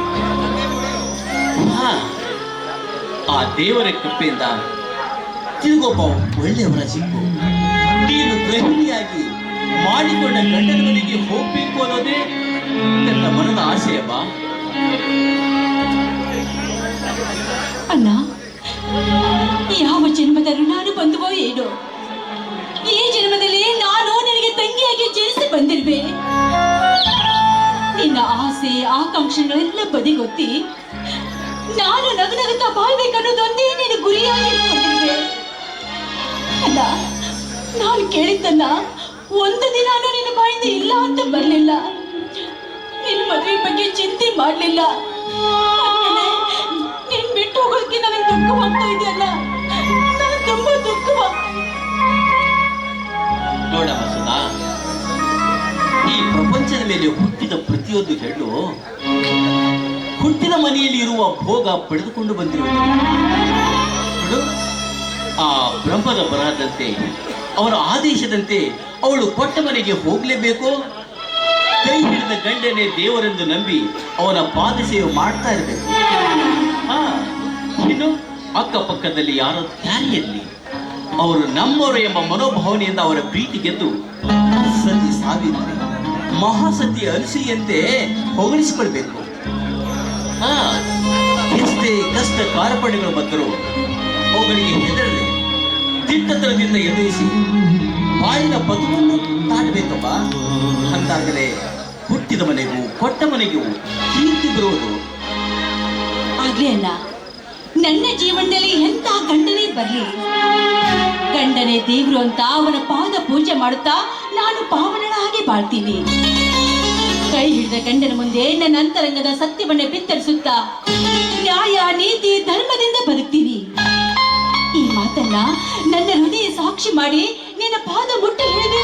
ಆ ದೇವರ ಕೃಪೆಯಿಂದ ತಿರುಗೊಬ್ಬ ಒಳ್ಳೆಯವರ ಸಿಕ್ಕು ನೀನು ಗೃಹಿಣಿಯಾಗಿ ಮಾಡಿಕೊಂಡ ಗಂಡನ ಮನೆಗೆ ಹೋಗ್ಬೇಕು ಅನ್ನೋದೇ ನನ್ನ ಮನದ ಆಸೆಯಮ್ಮ. ಅಣ್ಣ, ಯಾವ ಜನ್ಮದ ಋಣಾನು ಬಂದುವೋ ಏನೋ, ಈ ಜನ್ಮದಲ್ಲಿ ನಾನು ನಿನಗೆ ತಂಗಿಯಾಗಿ ಜನಿಸಿ ಬಂದಿರುವೆ. ನಿನ್ನ ಆಸೆ ಆಕಾಂಕ್ಷೆಗಳೆಲ್ಲ ಬದಿಗೊತ್ತಿ ನಾನು ನಗುನಗುತ್ತಾ ಬಾಳ್ಬೇಕನ್ನೋದೊಂದೇ ನಿನ್ನ ಗುರಿಯಾಗಿ ಇಟ್ಕೊಂಡಿರುವೆ. ಅಲ್ಲ, ನಾನು ಕೇಳಿದ್ದನ್ನ ಒಂದು ದಿನಾನು ನಿನ್ನ ಬಾಯಿಂದ ಇಲ್ಲ ಅಂತ ಬರಲಿಲ್ಲ. ನಿನ್ನ ಮದುವೆ ಬಗ್ಗೆ ಚಿಂತೆ ಮಾಡಲಿಲ್ಲ. ನೀನ್ ಬಿಟ್ಟು ಹೋಗೋದಕ್ಕೆ ನನಗೆ ದುಃಖವಾಗ್ತಾ ಇದೆಯಲ್ಲ, ನನಗೆ ತುಂಬಾ ದುಃಖವಾಗ್ತಾ ಇದೆ. ನೋಡಮ್ಮ ಸುಧಾ, ಈ ಪ್ರಪಂಚದ ಮೇಲೆ ಹುಟ್ಟಿದ ಪ್ರತಿಯೊಂದು ಹೆಣ್ಣು ಹುಟ್ಟಿದ ಮನೆಯಲ್ಲಿ ಇರುವ ಭೋಗ ಪಡೆದುಕೊಂಡು ಬಂದಿರುವುದು. ಆ ಬ್ರಹ್ಮದ ಬರಹದಂತೆ, ಅವರ ಆದೇಶದಂತೆ ಅವಳು ಕೊಟ್ಟ ಮನೆಗೆ ಹೋಗ್ಲೇಬೇಕು. ಕೈ ಹಿಡಿದ ಗಂಡನೇ ದೇವರೆಂದು ನಂಬಿ ಅವನ ಪಾದ ಸೇವೆ ಮಾಡ್ತಾ ಇರಬೇಕು. ಇನ್ನು ಅಕ್ಕಪಕ್ಕದಲ್ಲಿ ಯಾರೋ ದಾರಿಯಲ್ಲಿ ಅವರು ನಮ್ಮವರು ಎಂಬ ಮನೋಭಾವನೆಯಿಂದ ಅವರ ಪ್ರೀತಿ ಗೆದ್ದು ಸತಿ ಸಾವಿತ್ರಿ, ಮಹಾಸತಿ ಅರಸಿಯಂತೆ ಹೊಗಳಿಸಿಕೊಳ್ಬೇಕು. ಎಷ್ಟೇ ಕಷ್ಟ ಕಾರ್ಪಣ್ಯಗಳು ಬಂದರೂ ಅವುಗಳಿಗೆ ಹೆದರದೆ ದಿಟ್ಟತನದಿಂದ ಎದುರಿಸಿ ಬಾಳಿನ ಪದವನ್ನು ದಾಟಬೇಕಪ್ಪ. ಅಂದಾಗಲೇ ಹುಟ್ಟಿದ ಮನೆಗೂ ಕೊಟ್ಟ ಮನೆಗೂ ಕೀರ್ತಿ ಬರುವುದು. ಆಗ್ಲೇ ಅಲ್ಲ, ನನ್ನ ಜೀವನದಲ್ಲಿ ಎಂತ ಗಂಡನೇ ಬರ್ಲಿ, ಗಂಡನೇ ದೇವ್ರು ಅಂತ ಅವನ ಪಾದ ಪೂಜೆ ಮಾಡುತ್ತಾ ನಾನು ಪಾವನಳಾಗಿ ಬಾಳ್ತೀನಿ. ಕೈ ಹಿಡಿದ ಗಂಡನ ಮುಂದೆ ನನ್ನ ಅಂತರಂಗದ ಸತ್ಯವನ್ನೇ ಬಿತ್ತರಿಸುತ್ತಾ ನ್ಯಾಯ ನೀತಿ ಧರ್ಮದಿಂದ ಬದುಕ್ತೀನಿ. ಈ ಮಾತನ್ನ ನನ್ನ ಹೃದಯ ಸಾಕ್ಷಿ ಮಾಡಿ ನಿನ್ನ ಪಾದ ಮುಟ್ಟಿ ಹೇಳಿದೆ.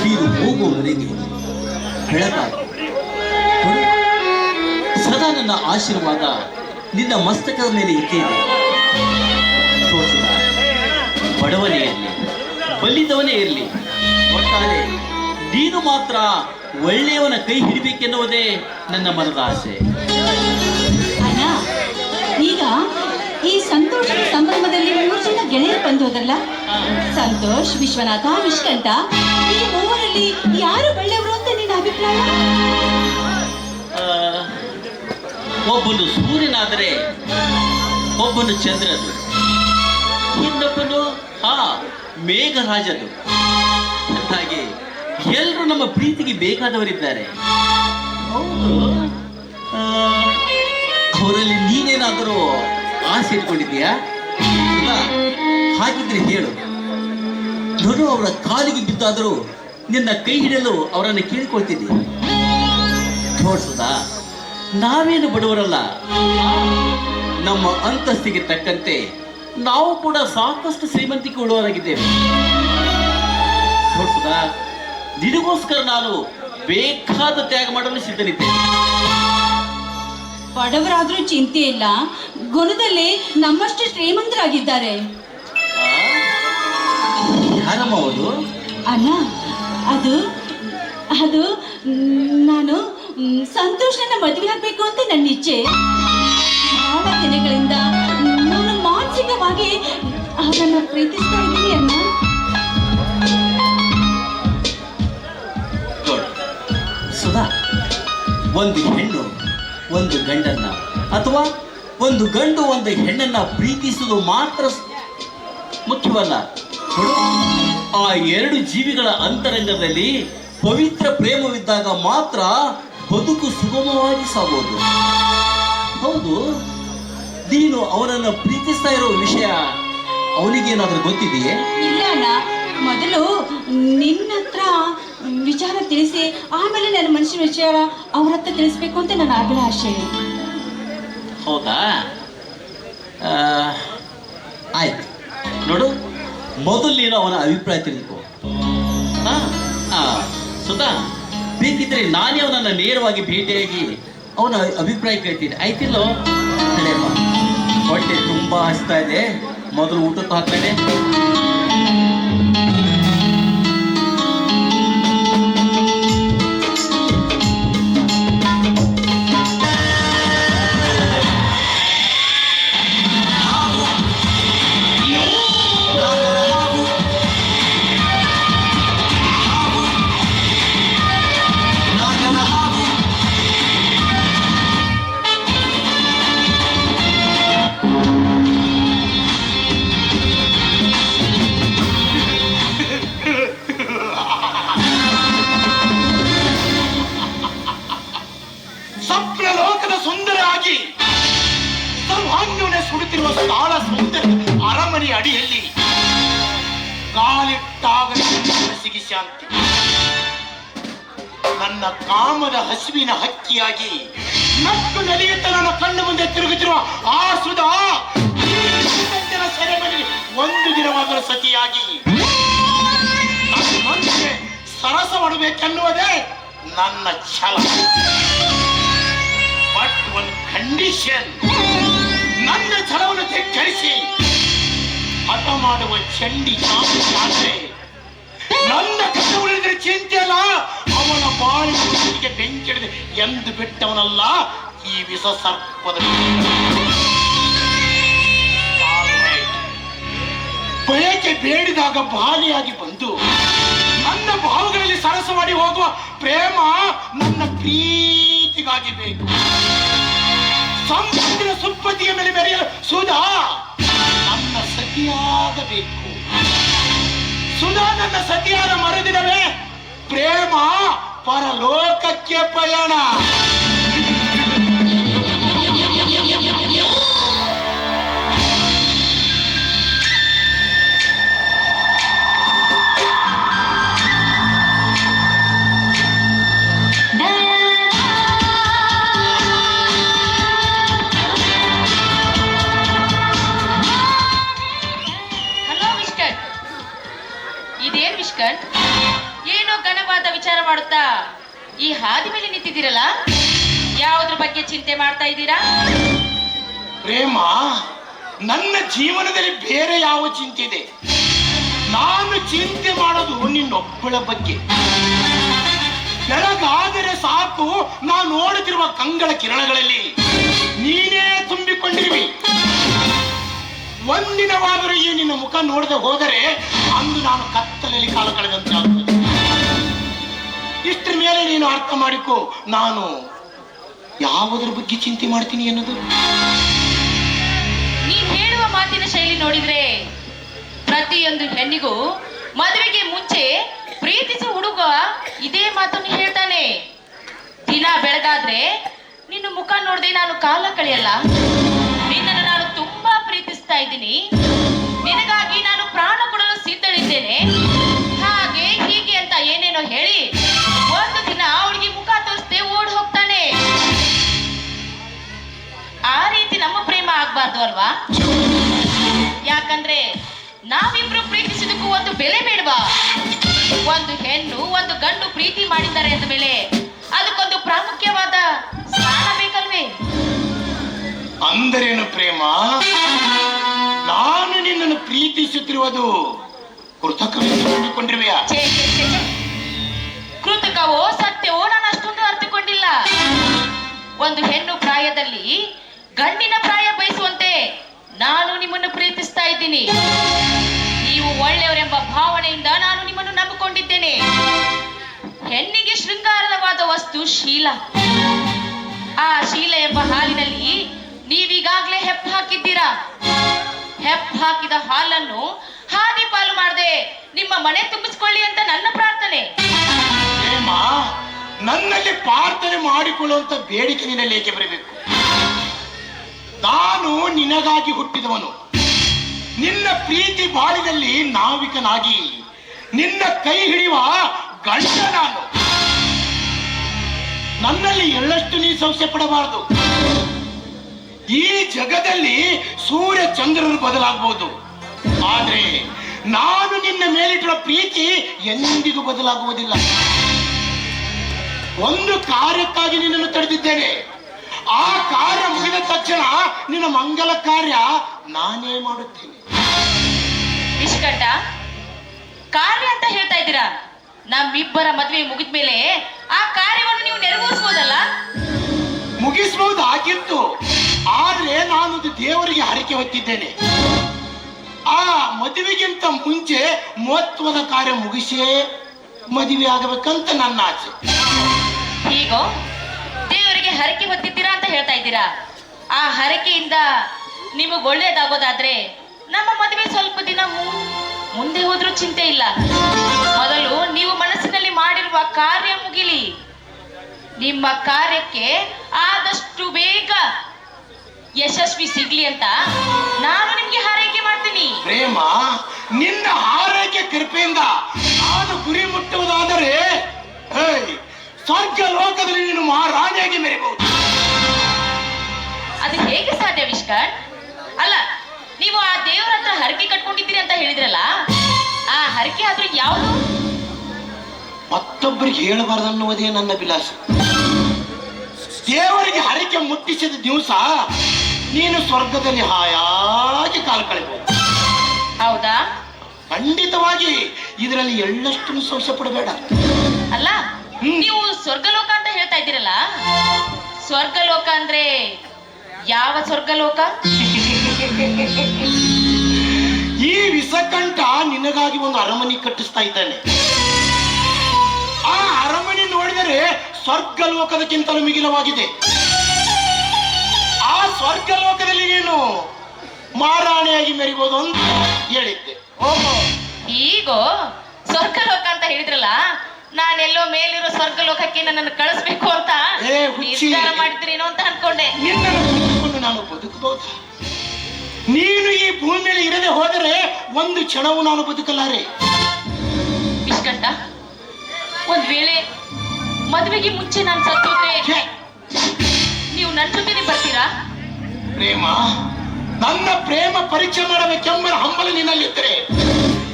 ನೀನು ಹೋಗುವವರೆಗೆ ಬೆಳಕಾಗಿ ಸದಾ ನನ್ನ ಆಶೀರ್ವಾದ ನಿನ್ನ ಮಸ್ತಕದ ಮೇಲೆ ಇದ್ದೇನೆ. ಬಡವನೇ ಇರಲಿ, ಬಲ್ಲಿದವನೇ ಇರಲಿ, ಒಟ್ಟಾರೆ ನೀನು ಮಾತ್ರ ಒಳ್ಳೆಯವನ ಕೈ ಹಿಡಿಬೇಕೆನ್ನುವುದೇ ನನ್ನ ಮನದ ಆಸೆ. ಅಣ್ಣ, ಈಗ ಈ ಸಂತೋಷ ಸಂಭ್ರಮದಲ್ಲಿ 3 ಜನ ಗೆಳೆಯರು ಬಂದು ಹೋದ್ರಲ್ಲ, ಸಂತೋಷ್, ವಿಶ್ವನಾಥ, ನಿಷ್ಕಂಠ, ಈ ಮೂವರಲ್ಲಿ ಯಾರು ಒಳ್ಳೆಯವರು ಅಂತ ನಿನ್ನ ಅಭಿಪ್ರಾಯ? ಒಬ್ಬನು ಸೂರ್ಯನಾದರೆ ಒಬ್ಬನು ಚಂದ್ರನು, ಇನ್ನೊಬ್ಬನು ಮೇಘರಾಜನು. ಹಾಗೆ ಎಲ್ಲರೂ ನಮ್ಮ ಪ್ರೀತಿಗೆ ಬೇಕಾದವರಿದ್ದಾರೆ. ಹೌದು, ಅವರಲ್ಲಿ ನೀನೇನಾದರೂ ಆಸೆ ಇಟ್ಕೊಂಡಿದ್ದೀಯಾ? ಇಲ್ಲ, ಹಾಗಿದ್ರೆ ಹೇಳು. ನಾನು ಅವರ ಕಾಲಿಗೆ ಬಿದ್ದಾದರೂ ನಿನ್ನ ಕೈ ಹಿಡಿಯಲು ಅವರನ್ನು ಕೇಳಿಕೊಳ್ತೀನಿ. ನೋಡ್ಸದಾ, ನಾವೇನು ಬಡವರಲ್ಲ. ನಮ್ಮ ಅಂತಸ್ತಿಗೆ ತಕ್ಕಂತೆ ನಾವು ಕೂಡ ಸಾಕಷ್ಟು ಶ್ರೀಮಂತಿಕೆ ಉಳ್ಳವರಾಗಿದ್ದೇವೆ. ನೋಡ್ಸದಾ, ನಿನಗೋಸ್ಕರ ನಾನು ಬೇಕಾದ ತ್ಯಾಗ ಮಾಡಲು ಸಿದ್ಧನಿದ್ದೇನೆ. ಬಡವರಾದ್ರೂ ಚಿಂತೆ ಇಲ್ಲ, ಗುಣದಲ್ಲಿ ನಮ್ಮಷ್ಟು ಶ್ರೀಮಂತರಾಗಿದ್ದಾರೆ. ಯಾರಮ್ಮ ಅವರು? ಅಣ್ಣ, ಅದು ಅದು ನಾನು ಸಂತೋಷನ ಮದುವೆ ಆಗ್ಬೇಕು ಅಂತ ನನ್ನ ಇಚ್ಛೆ. ಬಹಳ ದಿನಗಳಿಂದ ನಾನು ಮಾನಸಿಕವಾಗಿ ಅವರನ್ನು ಪ್ರೀತಿಸ್ತಾ ಇದ್ದೀನಿ ಅಣ್ಣ. ಸುಧಾ, ಒಂದು ಹೆಣ್ಣು ಒಂದು ಗಂಡನ್ನ ಅಥವಾ ಒಂದು ಗಂಡು ಒಂದು ಹೆಣ್ಣನ್ನ ಪ್ರೀತಿಸುವುದು ಮಾತ್ರ ಮುಖ್ಯವಲ್ಲ. ನೋಡು, ಆ ಎರಡು ಜೀವಿಗಳ ಅಂತರಂಗದಲ್ಲಿ ಪವಿತ್ರ ಪ್ರೇಮವಿದ್ದಾಗ ಮಾತ್ರ ಬದುಕು ಸುಗಮವಾಗಿ ಸಾಗೋದು. ಹೌದು, ನೀನು ಅವನನ್ನು ಪ್ರೀತಿಸ್ತಾ ಇರೋ ವಿಷಯ ಅವನಿಗೇನಾದ್ರೂ ಗೊತ್ತಿದೆಯೇ? ಇಲ್ಲ ಅಣ್ಣ, ಮೊದಲು ನಿನ್ನ ಹತ್ರ ವಿಚಾರ ತಿಳಿಸಿ ಆಮೇಲೆ ನನ್ನ ಮನುಷ್ಯನ ವಿಚಾರ ಅವ್ರ ಹತ್ರ ತಿಳಿಸ್ಬೇಕು ಅಂತ ನನ್ನ ಅಭಿಲಾಷೆ. ಹೌದಾ? ಆಯ್ತು, ನೋಡು, ಮೊದಲು ನೀನು ಅವನ ಅಭಿಪ್ರಾಯ ತಿಳಿದುಕೋ. ಸುಧಾ, ಬೇಕಿದ್ರೆ ನಾನೇ ಅವನನ್ನು ನೇರವಾಗಿ ಭೇಟಿಯಾಗಿ ಅವನ ಅಭಿಪ್ರಾಯ ಕೇಳ್ತೀನಿ, ಆಯ್ತಿಲ್ಲೋ? ನಡೆಯಪ್ಪ, ಹೊಟ್ಟೆ ತುಂಬಾ ಹಸ್ತಾ ಇದೆ, ಮೊದಲು ಊಟಕ್ಕೆ ಹಾಕ್ತಾನೆ. ಸ್ವಪ್ನ ಲೋಕದ ಸುಂದರಾಗಿ ಸರ್ವಾಂಗವನ್ನೇ ಸುಡುತ್ತಿರುವ ತಾಳ ಸುಂದರ ಅರಮನೆ ಅಡಿಯಲ್ಲಿ ಕಾಲಿಟ್ಟಾಗ ಮನಸ್ಸಿಗೆ ಶಾಂತಿ. ನನ್ನ ಕಾಮದ ಹಸುವಿನ ಹಕ್ಕಿಯಾಗಿ ನಕ್ಕು ನಲಿಯುತ್ತ ನನ್ನ ಕಣ್ಣು ಮುಂದೆ ತಿರುಗುತ್ತಿರುವ ಆ ಸುಧಾ ಸೆರೆಮನೆ ಒಂದು ದಿನವಾದರೂ ಸತಿಯಾಗಿ ನನ್ನ ಮನಸ್ಸಿಗೆ ಸರಸ ಮಾಡಬೇಕೆನ್ನುವುದೇ ನನ್ನ ಛಲ. ಬಟ್ ಒಂದು ಕಂಡೀಷನ್, ನನ್ನ ಛಲವನ್ನು ಧಿಕ್ಕರಿಸಿ ಹಠ ಮಾಡುವ ಚಂಡಿ ಚಾಮುಂಡಿ ನನ್ನ ಕಷ್ಟ ಉಳಿದ್ರೆ ಚಿಂತೆ ಅಲ್ಲ, ಅವನ ಬಾಳಿಗೆ ಬೆಂಕಿಡಿದೆ ಎಂದು ಬಿಟ್ಟವನಲ್ಲ ಈ ವಿಷ ಸರ್ಪದ. ಬಯಕೆ ಬೇಡಿದಾಗ ಬಾಲಿಯಾಗಿ ಬಂದು ನನ್ನ ಭಾವಗಳಲ್ಲಿ ಸರಸ ಮಾಡಿ ಹೋಗುವ ಪ್ರೇಮ ನನ್ನ ಪ್ರೀತಿಗಾಗಿ ಬೇಕು. ಸಂಪತ್ತಿನ ಸುಪ್ಪತ್ತಿಯ ಮೇಲೆ ಮೆರೆಯಲು ಸುಧಾ ನನ್ನ ಸತಿಯಾಗಬೇಕು. ಸುಧಾ ನನ್ನ ಸತಿಯಾದ ಮರುದಿನವೇ ಪ್ರೇಮ ಪರಲೋಕಕ್ಕೆ ಪಯಣ. ಏನೋ ಘನವಾದ ವಿಚಾರ ಮಾಡುತ್ತಾ ಈ ಹಾದಿ ಮೇಲೆ ನಿಂತಿದ್ದೀರಲ್ಲ, ಯಾವುದ್ರ ಬಗ್ಗೆ ಚಿಂತೆ ಮಾಡ್ತಾ ಇದ್ದೀರಾ? ಪ್ರೇಮ, ನನ್ನ ಜೀವನದಲ್ಲಿ ಬೇರೆ ಯಾವ ಚಿಂತೆ ಇದೆ? ನಾನು ಚಿಂತೆ ಮಾಡೋದು ನಿನ್ನೊಬ್ಬಳ ಬಗ್ಗೆ. ಬೆಳಗಾದರೆ ಸಾಕು, ನಾನು ನೋಡುತ್ತಿರುವ ಕಂಗಳ ಕಿರಣಗಳಲ್ಲಿ ನೀನೇ ತುಂಬಿಕೊಂಡಿರುವಿ. ಒಂದಿನವಾದರೂ ಈ ನಿನ್ನ ಮುಖ ನೋಡದೆ ಹೋದರೆ ಅಂದು ನಾನು ಕತ್ತಲಲ್ಲಿ ಕಾಲ ಕಳೆದಂತೆ ಆಗುತ್ತದೆ. ಇಷ್ಟರ ಮೇಲೆ ನೀನು ಅರ್ಥ ಮಾಡಿಕೋ, ನಾನು ಯಾವುದರ ಬಗ್ಗೆ ಚಿಂತೆ ಮಾಡ್ತೀನಿ ಅನ್ನೋದು. ನೀನ್ ಹೇಳುವ ಮಾತಿನ ಶೈಲಿ ನೋಡಿದ್ರೆ ಪ್ರತಿಯೊಂದು ಹೆಣ್ಣಿಗೂ ಮದುವೆಗೆ ಮುಂಚೆ ಪ್ರೀತಿಸುವ ಹುಡುಗ ಇದೇ ಮಾತನ್ನು ಹೇಳ್ತಾನೆ. ದಿನ ಬೆಳಗಾದ್ರೆ ನಿನ್ನ ಮುಖ ನೋಡದೆ ನಾನು ಕಾಲ ಕಳೆಯಲ್ಲ, ನಿನ್ನನ್ನು ನಾನು ತುಂಬಾ ಪ್ರೀತಿಸ್ತಾ ಇದ್ದೀನಿ, ನಿನಗಾಗಿ ನಾನು ಪ್ರಾಣ ಕೊಡಲು ಸಿದ್ಧಳಿದ್ದೇನೆ, ಹಾಗೆ ಹೀಗೆ ಅಂತ ಏನೇನೋ ಹೇಳಿ ಒಂದು ದಿನ ಅವಳಿಗೆ ಮುಖ ತೋರಿಸದೆ ಓಡ್ ಹೋಗ್ತಾನೆ. ಆ ರೀತಿ ನಮ್ಮ ಪ್ರೇಮ ಆಗ್ಬಾರ್ದು ಅಲ್ವಾ? ಯಾಕಂದ್ರೆ ನಾವಿಬ್ರು ಪ್ರೀತಿಸಿದಕ್ಕೂ ಒಂದು ಬೆಲೆ ಬೇಡವಾ? ಒಂದು ಹೆಣ್ಣು ಒಂದು ಗಂಡು ಪ್ರೀತಿ ಮಾಡಿದ್ದಾರೆ ಅಂದ ಮೇಲೆ ಅದಕ್ಕೊಂದು ಪ್ರಾಮುಖ್ಯವಾದ ಸ್ಥಾನ ಬೇಕಲ್ವೇ? ಅಂದರೇನು ಪ್ರೇಮ? ನಾನು ನಿನ್ನನ್ನು ಪ್ರೀತಿಸುತ್ತಿರುವುದು ಕೃತಕವೆಂದುಕೊಂಡಿರುವೆಯಾ? ಕೃತಕವೋ ಸತ್ಯವೋ ನಾನು ಅಷ್ಟೊಂದು ಅರ್ಥಕೊಂಡಿಲ್ಲ. ಒಂದು ಹೆಣ್ಣು ಪ್ರಾಯದಲ್ಲಿ ಗಂಡಿನ ಪ್ರಾಯ ಬಯಸುವಂತೆ ನಾನು ನಿಮ್ಮನ್ನು ಪ್ರೀತಿಸ್ತಾ ಇದ್ದೀನಿ. ನೀವು ಒಳ್ಳೆಯವರೆಂಬ ಭಾವನೆಯಿಂದ ನಾನು ನಿಮ್ಮನ್ನು ನಂಬಿಕೊಂಡಿದ್ದೇನೆ. ಹೆಣ್ಣಿಗೆ ಶೃಂಗಾರವಾದ ವಸ್ತು ಮತ್ತು ಶೀಲ. ಆ ಶೀಲ ಎಂಬ ಹಾಲಿನಲ್ಲಿ ನೀವೀಗಾಗ್ಲೇ ಹೆಪ್ಪು ಹಾಕಿದ್ದೀರಾ. ಹೆಪ್ಪು ಹಾಕಿದ ಹಾಲನ್ನು ಹಾದಿ ಪಾಲು ಮಾಡದೆ ನಿಮ್ಮ ಮನೆ ತುಂಬಿಸ್ಕೊಳ್ಳಿ ಅಂತ ನನ್ನ ಪ್ರಾರ್ಥನೆ. ಪ್ರೇಮ, ನನ್ನಲ್ಲಿ ಪ್ರಾರ್ಥನೆ ಮಾಡಿಕೊಳ್ಳುವಂತ ಬೇಡಿಕೆ ನಿನ್ನಲ್ಲಿ ಏಕೆ ಬರಬೇಕು? ನಾನು ನಿನಗಾಗಿ ಹುಟ್ಟಿದವನು. ನಿನ್ನ ಪ್ರೀತಿ ಬಾಳಿನಲ್ಲಿ ನಾವಿಕನಾಗಿ ನಿನ್ನ ಕೈ ಹಿಡಿಯುವ ಗಂಡ ನಾನು. ನನ್ನಲ್ಲಿ ಎಳ್ಳಷ್ಟು ನೀ ಸಂಶಯ ಪಡಬಾರದು. ಈ ಜಗದಲ್ಲಿ ಸೂರ್ಯ ಚಂದ್ರರು ಬದಲಾಗಬಹುದು, ಆದ್ರೆ ನಾನು ನಿನ್ನ ಮೇಲಿಟ್ಟಿರುವ ಪ್ರೀತಿ ಎಂದಿಗೂ ಬದಲಾಗುವುದಿಲ್ಲ. ಒಂದು ಕಾರ್ಯಕ್ಕಾಗಿ ನಿನ್ನನ್ನು ತಡೆದಿದ್ದೇನೆ. ಆ ಕಾರ್ಯ ಮುಗಿದ ತಕ್ಷಣ ನಿನ್ನ ಮಂಗಲ ಕಾರ್ಯ ನಾನೇ ಮಾಡುತ್ತೇನೆ. ನಿಷ್ಕಂಠ, ಕಾರ್ಯ ಅಂತ ಹೇಳ್ತಾ ಇದ್ದೀರಾ? ನಮ್ಮಿಬ್ಬರ ಮದುವೆ ಮುಗಿದ ಮೇಲೆ ಆ ಕಾರ್ಯವನ್ನು ನೀವು ನೆರವೇರಿಸಬಹುದಲ್ಲ? ಮುಗಿಸಬಹುದಾಗಿತ್ತು, ಆದ್ರೆ ನಾನು ದೇವರಿಗೆ ಹರಕೆ ಹೊತ್ತಿದ್ದೇನೆ. ಆ ಮದುವೆಗಿಂತ ಮುಂಚೆ ಮಹತ್ವದ ಕಾರ್ಯ ಮುಗಿಸೇ ಮದುವೆ ಆಗಬೇಕಂತ ನನ್ನ ಆಸೆ. ಹೀಗೋ ದೇವರಿಗೆ ಹರಕೆ ಹೊತ್ತಿದ್ದೀರಾ ಅಂತ ಹೇಳ್ತಾ ಇದ್ದೀರಾ? ಆ ಹರಕೆಯಿಂದ ನಿಮಗೆ ಒಳ್ಳೇದಾಗೋದಾದ್ರೆ ನಮ್ಮ ಮದುವೆ ಸ್ವಲ್ಪ ದಿನ ಮುಂದೆ ಹೋದ್ರೂ ಚಿಂತೆ ಇಲ್ಲ. ಮೊದಲು ನೀವು ಮನಸ್ಸಿನಲ್ಲಿ ಮಾಡಿರುವ ಕಾರ್ಯ ಮುಗಿಲಿ. ನಿಮ್ಮ ಕಾರ್ಯಕ್ಕೆ ಆದಷ್ಟು ಬೇಗ ಯಶಸ್ವಿ ಸಿಗ್ಲಿ ಅಂತ ನಾನು ನಿಮ್ಗೆ ಹಾರೈಕೆ ಮಾಡ್ತೀನಿ. ಪ್ರೇಮ, ನಿನ್ನ ಹಾರೈಕೆ ಕೃಪೆಯಿಂದ ನಾನು ಗುರಿ ಮುಟ್ಟುವುದಾದರೆ ಸ್ವರ್ಗ ಲೋಕದಲ್ಲಿ ನೀನು ಮಹಾರಾಣಿಯಾಗಿ ಮೆರೆಬಹುದು. ಅದು ಹೇಗೆ ಸಾಧ್ಯ ವಿಷ್ಕರ್? ಅಲ್ಲ, ನೀವು ಆ ದೇವರ ಹತ್ರ ಹರಕೆ ಕಟ್ಕೊಂಡಿದ್ದೀರಿ ಅಂತ ಹೇಳಿದ್ರಲ್ಲ, ಆ ಹರಕೆ ಆದ್ರೂ ಯಾವುದು? ಮತ್ತೊಬ್ಬರಿಗೆ ಹೇಳಬಾರ್ದನ್ನುವುದೇ ನನ್ನ ವಿಲಾಸ. ದೇವರಿಗೆ ಹರಕೆ ಮುಟ್ಟಿಸಿದ ದಿವಸ ನೀನು ಸ್ವರ್ಗದಲ್ಲಿ ಹಾಯಾಗಿ ಕಾಲು ಕಳೆಬಹುದು. ಹೌದಾ? ಖಂಡಿತವಾಗಿ ಇದರಲ್ಲಿ ಎಳ್ಳಷ್ಟು ಸಂಶಯ ಪಡಬೇಡ. ಅಲ್ಲ, ನೀವು ಸ್ವರ್ಗಲೋಕ ಅಂತ ಹೇಳ್ತಾ ಇದ್ದೀರಲ್ಲ, ಸ್ವರ್ಗಲೋಕ ಅಂದ್ರೆ ಯಾವ ಸ್ವರ್ಗಲೋಕ? ಈ ವಿಷಕಂಠ ನಿನಗಾಗಿ ಒಂದು ಅರಮನೆ ಕಟ್ಟಿಸ್ತಾ ಇದ್ದಾನೆ. ಆ ಅರಮನೆ ನೋಡಿದರೆ ಸ್ವರ್ಗ ಲೋಕದಕ್ಕಿಂತಲೂ ಮಿಗಿಲವಾಗಿದೆ. ಆ ಸ್ವರ್ಗ ಲೋಕದಲ್ಲಿ ನೀನು ಮಹಾರಾಣಿಯಾಗಿ ಮೆರಿಬಹುದು ಅಂತ ಹೇಳಿದ್ದೆ. ಓಹೋ, ಈಗ ಸ್ವರ್ಗಲೋಕ ಅಂತ ಹೇಳಿದ್ರಲ್ಲ, ನಾನೆಲ್ಲೋ ಮೇಲಿರೋ ಸ್ವರ್ಗಲೋಕಕ್ಕೆ ನನ್ನನ್ನು ಕಳಿಸ್ಬೇಕು ಅಂತ ನಿರ್ಧಾರ ಮಾಡಿದ್ರೇನೋ ಅಂತ ಅನ್ಕೊಂಡೆ. ನಿನ್ನನ್ನು ಕಳೆದುಕೊಂಡು ನಾನು ಬದುಕಬಹುದು. ನೀನು ಈ ಭೂಮಿಯಲ್ಲಿ ಇರದೆ ಹೋದರೆ ಒಂದು ಕ್ಷಣವೂ ನಾನು ಬದುಕಲಾರೆ. ವಿಷ್ಕಂಠ, ಒಂದ್ ವೇಳೆ ಮದುವೆಗೆ ಮುಂಚೆ ನಾನು ಸತ್ತೋದ್ರೆ ನೀವು ನನ್ನ ಜೊತೆನೆ ಬರ್ತೀರಾ? ಪ್ರೇಮ, ನನ್ನ ಪ್ರೇಮ ಪರೀಕ್ಷೆ ಮಾಡಬೇಕೆಂಬ ಹಂಬಲ ನಿನ್ನಲ್ಲಿದ್ದರೆ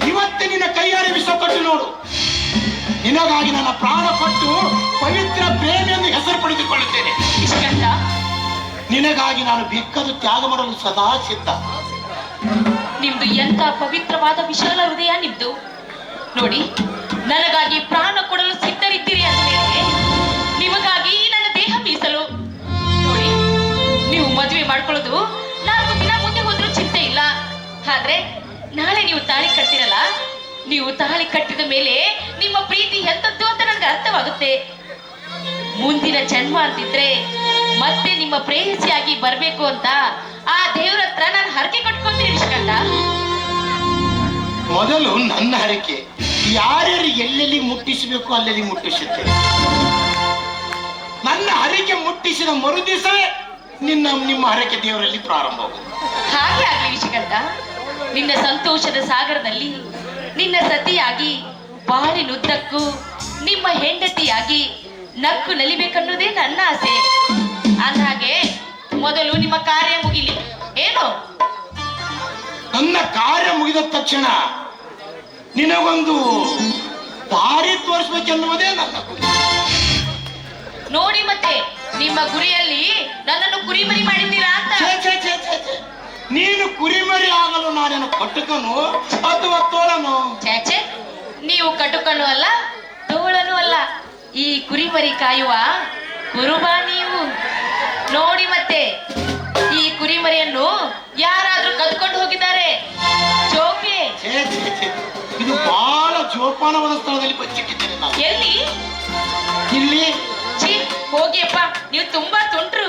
ಇವತ್ತೇ ನಿನ್ನ ಕೈಯಾರೆ ವಿಷ ಕೊಟ್ಟು ನೋಡು. ನಿನಗಾಗಿ ನನ್ನ ಪ್ರಾಣ ಕೊಟ್ಟು ಪವಿತ್ರ ಪ್ರೇಮ ಎಂದು ಹೆಸರು ಪಡೆದುಕೊಳ್ಳುತ್ತೇನೆ. ವಿಷ್ಕಂಠ, ನಿನಗಾಗಿ ನಾನು ಬೇಕಾದ ತ್ಯಾಗ ಮಾಡಲು ಸದಾ ಸಿದ್ಧ. ನಿಮ್ದು ಎಂತ ಪವಿತ್ರವಾದ ವಿಶಾಲ ಹೃದಯ ನಿಮ್ದು. ನೋಡಿ, ನನಗಾಗಿ ಪ್ರಾಣ ಕೊಡಲು ಸಿದ್ಧರಿದ್ದೀರಿ ಅಂದಮೇಲೆ ನಿಮಗಾಗಿ ನನ್ನ ದೇಹ ಮೀಸಲು. ನೋಡಿ, ನೀವು ಮದುವೆ ಮಾಡ್ಕೊಳ್ಳೋದು 4 ದಿನ ಮುಂದೆ ಹೋದ್ರೂ ಚಿಂತೆ ಇಲ್ಲ. ಆದ್ರೆ ನಾಳೆ ನೀವು ತಾಳಿ ಕಟ್ತಿರಲ್ಲ, ನೀವು ತಾಳಿ ಕಟ್ಟಿದ ಮೇಲೆ ನಿಮ್ಮ ಪ್ರೀತಿ ಎಂತದ್ದು ಅಂತ ನನಗೆ ಅರ್ಥವಾಗುತ್ತೆ. ಮುಂದಿನ ಜನ್ಮ ಅಂತಿದ್ರೆ ಮತ್ತೆ ನಿಮ್ಮ ಪ್ರೇಯಸಿಯಾಗಿ ಬರ್ಬೇಕು ಅಂತ ಆ ದೇವ್ರ ಹತ್ರ ನಾನು ಹರಕೆ ಕಟ್ಕೊಂತೀನಿ ವಿಷ್ಕಂಠ. ಮೊದಲು ನನ್ನ ಹರಕೆ ಯಾರ್ಯಾರು ಎಲ್ಲೆಲ್ಲಿ ಮುಟ್ಟಿಸಬೇಕು ಅಲ್ಲೆಲ್ಲಿ ಮುಟ್ಟಿಸುತ್ತೇನೆ. ನನ್ನ ಹರಕೆ ಮುಟ್ಟಿಸಿದ ಮರುದಿವಸ ನಿಮ್ಮ ಹರಕೆ ದೇವರಲ್ಲಿ ಪ್ರಾರಂಭವಾಗುವುದು. ಹಾಗೆ ಆಗ್ಲಿ ವಿಷಕಂಠ. ನಿನ್ನ ಸಂತೋಷದ ಸಾಗರದಲ್ಲಿ ನಿನ್ನ ಸತಿಯಾಗಿ ಬಾಳಿನುದ್ದಕ್ಕೂ ನಿಮ್ಮ ಹೆಂಡತಿಯಾಗಿ ನಕ್ಕು ನಲಿಬೇಕನ್ನೋದೇ ನನ್ನ ಆಸೆ. ಅಂದಹಾಗೆ ಮೊದಲು ನಿಮ್ಮ ಕಾರ್ಯ ಮುಗಿಲಿ. ಏನು? ನನ್ನ ಕಾರ್ಯ ಮುಗಿದ ತಕ್ಷಣ ನಿನಗೊಂದು ದಾರಿ ತೋರಿಸ್ಬೇಕೆನ್ನುವುದೇ ನನ್ನ ಗುರಿ. ನೋಡಿ, ಮತ್ತೆ ನಿಮ್ಮ ಗುರಿಯಲ್ಲಿ ನನ್ನನ್ನು ಕುರಿಮರಿ ಮಾಡಿದ್ದೀರಾ ಅಂತ. ನೀನು ಕುರಿಮರಿ ಆಗಲು ನಾನೇನು ಕಟುಕನು ಅಥವಾ ತೋಳನು? ಛೇ, ನೀವು ಕಟುಕನು ಅಲ್ಲ, ತೋಳನು ಅಲ್ಲ. ಈ ಕುರಿಮರಿ ಕಾಯುವ ಕುರುಬ ನೀವು. ನೋಡಿ, ಮತ್ತೆ ಈ ಕುರಿಮರಿಯನ್ನು ಯಾರಾದ್ರೂ ಕದ್ಕೊಂಡು ಹೋಗಿದ್ದಾರೆ. ಜೋಕೆ ಇದು ಬಹಳ ಜೋಪಾನವಾದ ಸ್ಥಳದಲ್ಲಿ ಬಚ್ಚಿಟ್ಟಿದ್ದೇನೆ ನಾನು. ಎಲ್ಲಿ? ಇಲ್ಲಿ. ಚೀ, ನನಗೆ ತುಂಬಾ ತುಂಟ್ರು.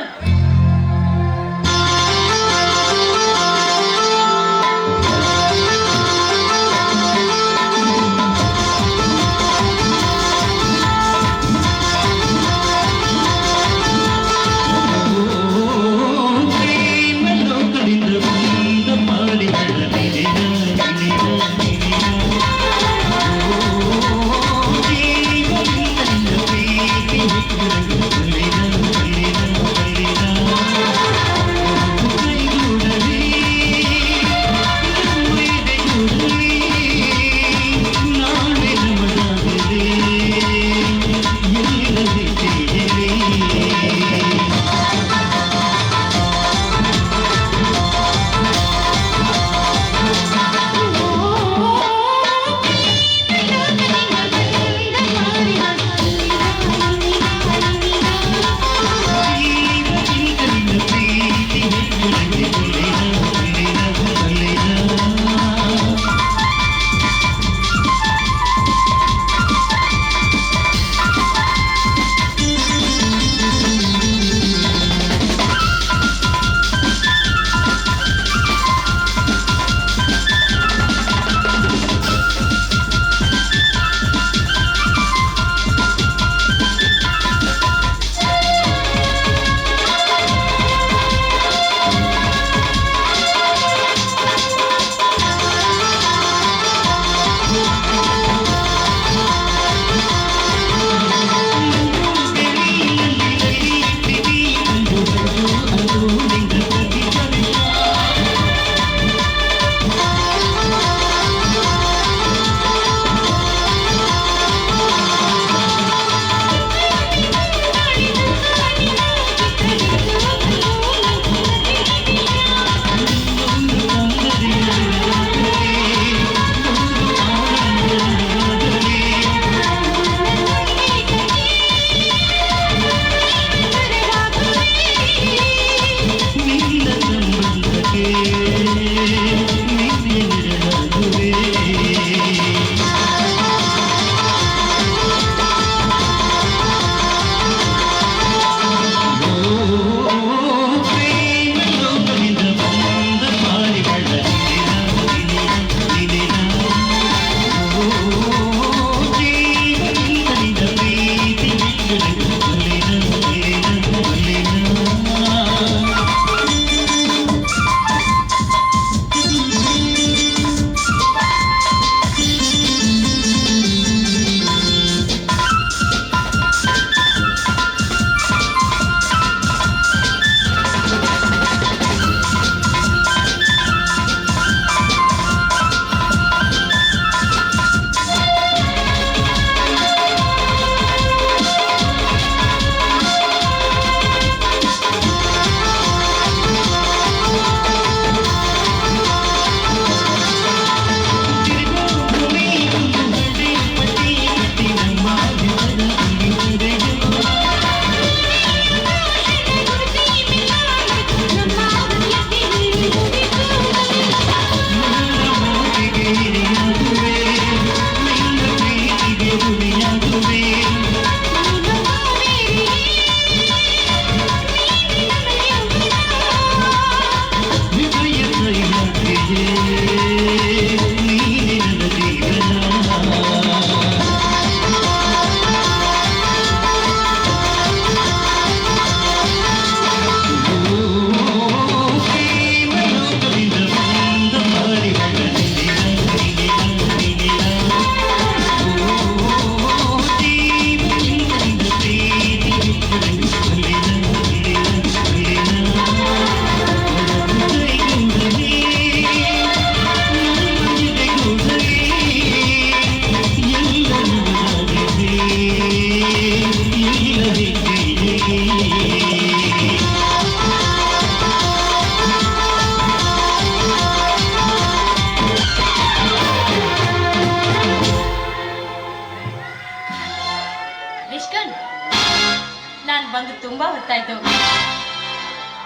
ಬಂದು ತುಂಬಾ ಹೊತ್ತಾಯ್ತು.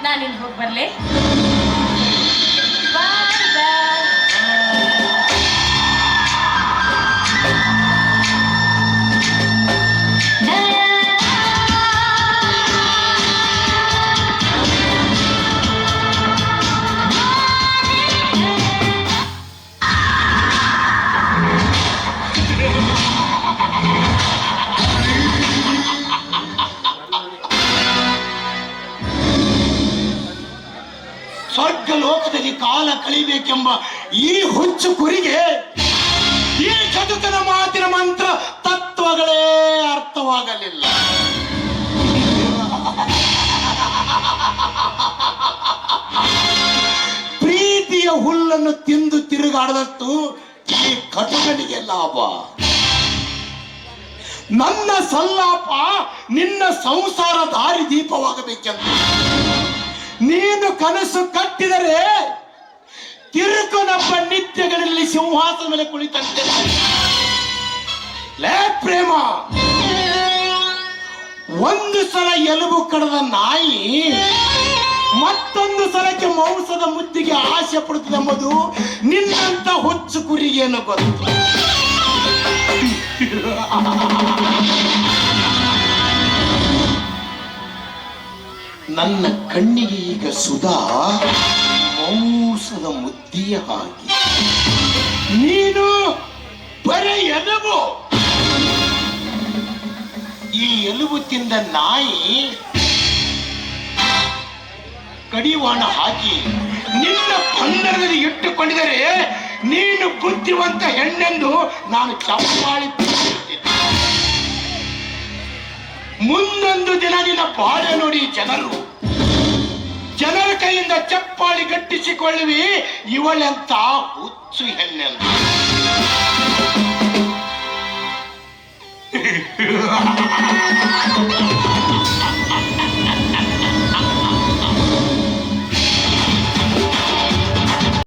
ನಾನಿನ್ ಹೋಗಿ ಬರ್ಲೆ. ಬಾಯ್ ಬಾಯ್. ಸ್ವರ್ಗ ಲೋಕದಲ್ಲಿ ಕಾಲ ಕಳಿಬೇಕೆಂಬ ಈ ಹುಚ್ಚು ಕುರಿಗೆ ಈ ಚದುಕನ ಮಾತಿನ ಮಂತ್ರ ತತ್ವಗಳೇ ಅರ್ಥವಾಗಲಿಲ್ಲ. ಪ್ರೀತಿಯ ಹುಲ್ಲನ್ನು ತಿಂದು ತಿರುಗಾಡದಷ್ಟು ಈ ಕಟುಕನಿಗೆ ಲಾಭ. ನನ್ನ ಸಲ್ಲಾಪ ನಿನ್ನ ಸಂಸಾರ ದಾರಿ ದೀಪವಾಗಬೇಕೆಂದು ನೀನು ಕನಸು ಕಟ್ಟಿದರೆ ತಿರುಕನೊಬ್ಬ ನಿತ್ಯಗಳಲ್ಲಿ ಸಿಂಹಾಸನ ಮೇಲೆ ಕುಳಿತಂತೆ. ಲೇ ಪ್ರೇಮ, ಒಂದು ಸಲ ಎಲುಬು ಕಡದ ನಾಯಿ ಮತ್ತೊಂದು ಸಲಕ್ಕೆ ಮಾಂಸದ ಮುದ್ದಿಗೆ ಆಸೆ ಪಡುತ್ತದೆಂಬುದು ನಿನ್ನಂತ ಹುಚ್ಚು ಕುರಿಗೇನು ಗೊತ್ತು? ನನ್ನ ಕಣ್ಣಿಗೆ ಈಗ ಸುಧಾ ಮಾಂಸದ ಮುದ್ದಿಯ ಹಾಗೆ, ನೀನು ಬರೀ ಎಲುಬು. ಈ ಎಲುಬು ತಿಂದ ನಾಯಿ ಕಡಿವಾಣ ಹಾಕಿ ನಿನ್ನ ಬಂಧನದಲ್ಲಿ ಇಟ್ಟುಕೊಂಡಿದರೆ ನೀನು ಬುದ್ಧಿವಂತ ಹೆಣ್ಣೆಂದು ನಾನು ಚಪ್ಪಾಳಿ ಬೀಸುತ್ತಿದ್ದೆ. ಮುಂದೊಂದು ದಿನ ನಿನ್ನ ಬಾಳೆ ನೋಡಿ ಜನರ ಕೈಯಿಂದ ಚಪ್ಪಾಳಿ ಗಟ್ಟಿಸಿಕೊಳ್ಳುವಿ, ಇವಳೆಂತ ಹುಚ್ಚು ಹೆಣ್ಣೆಂದು.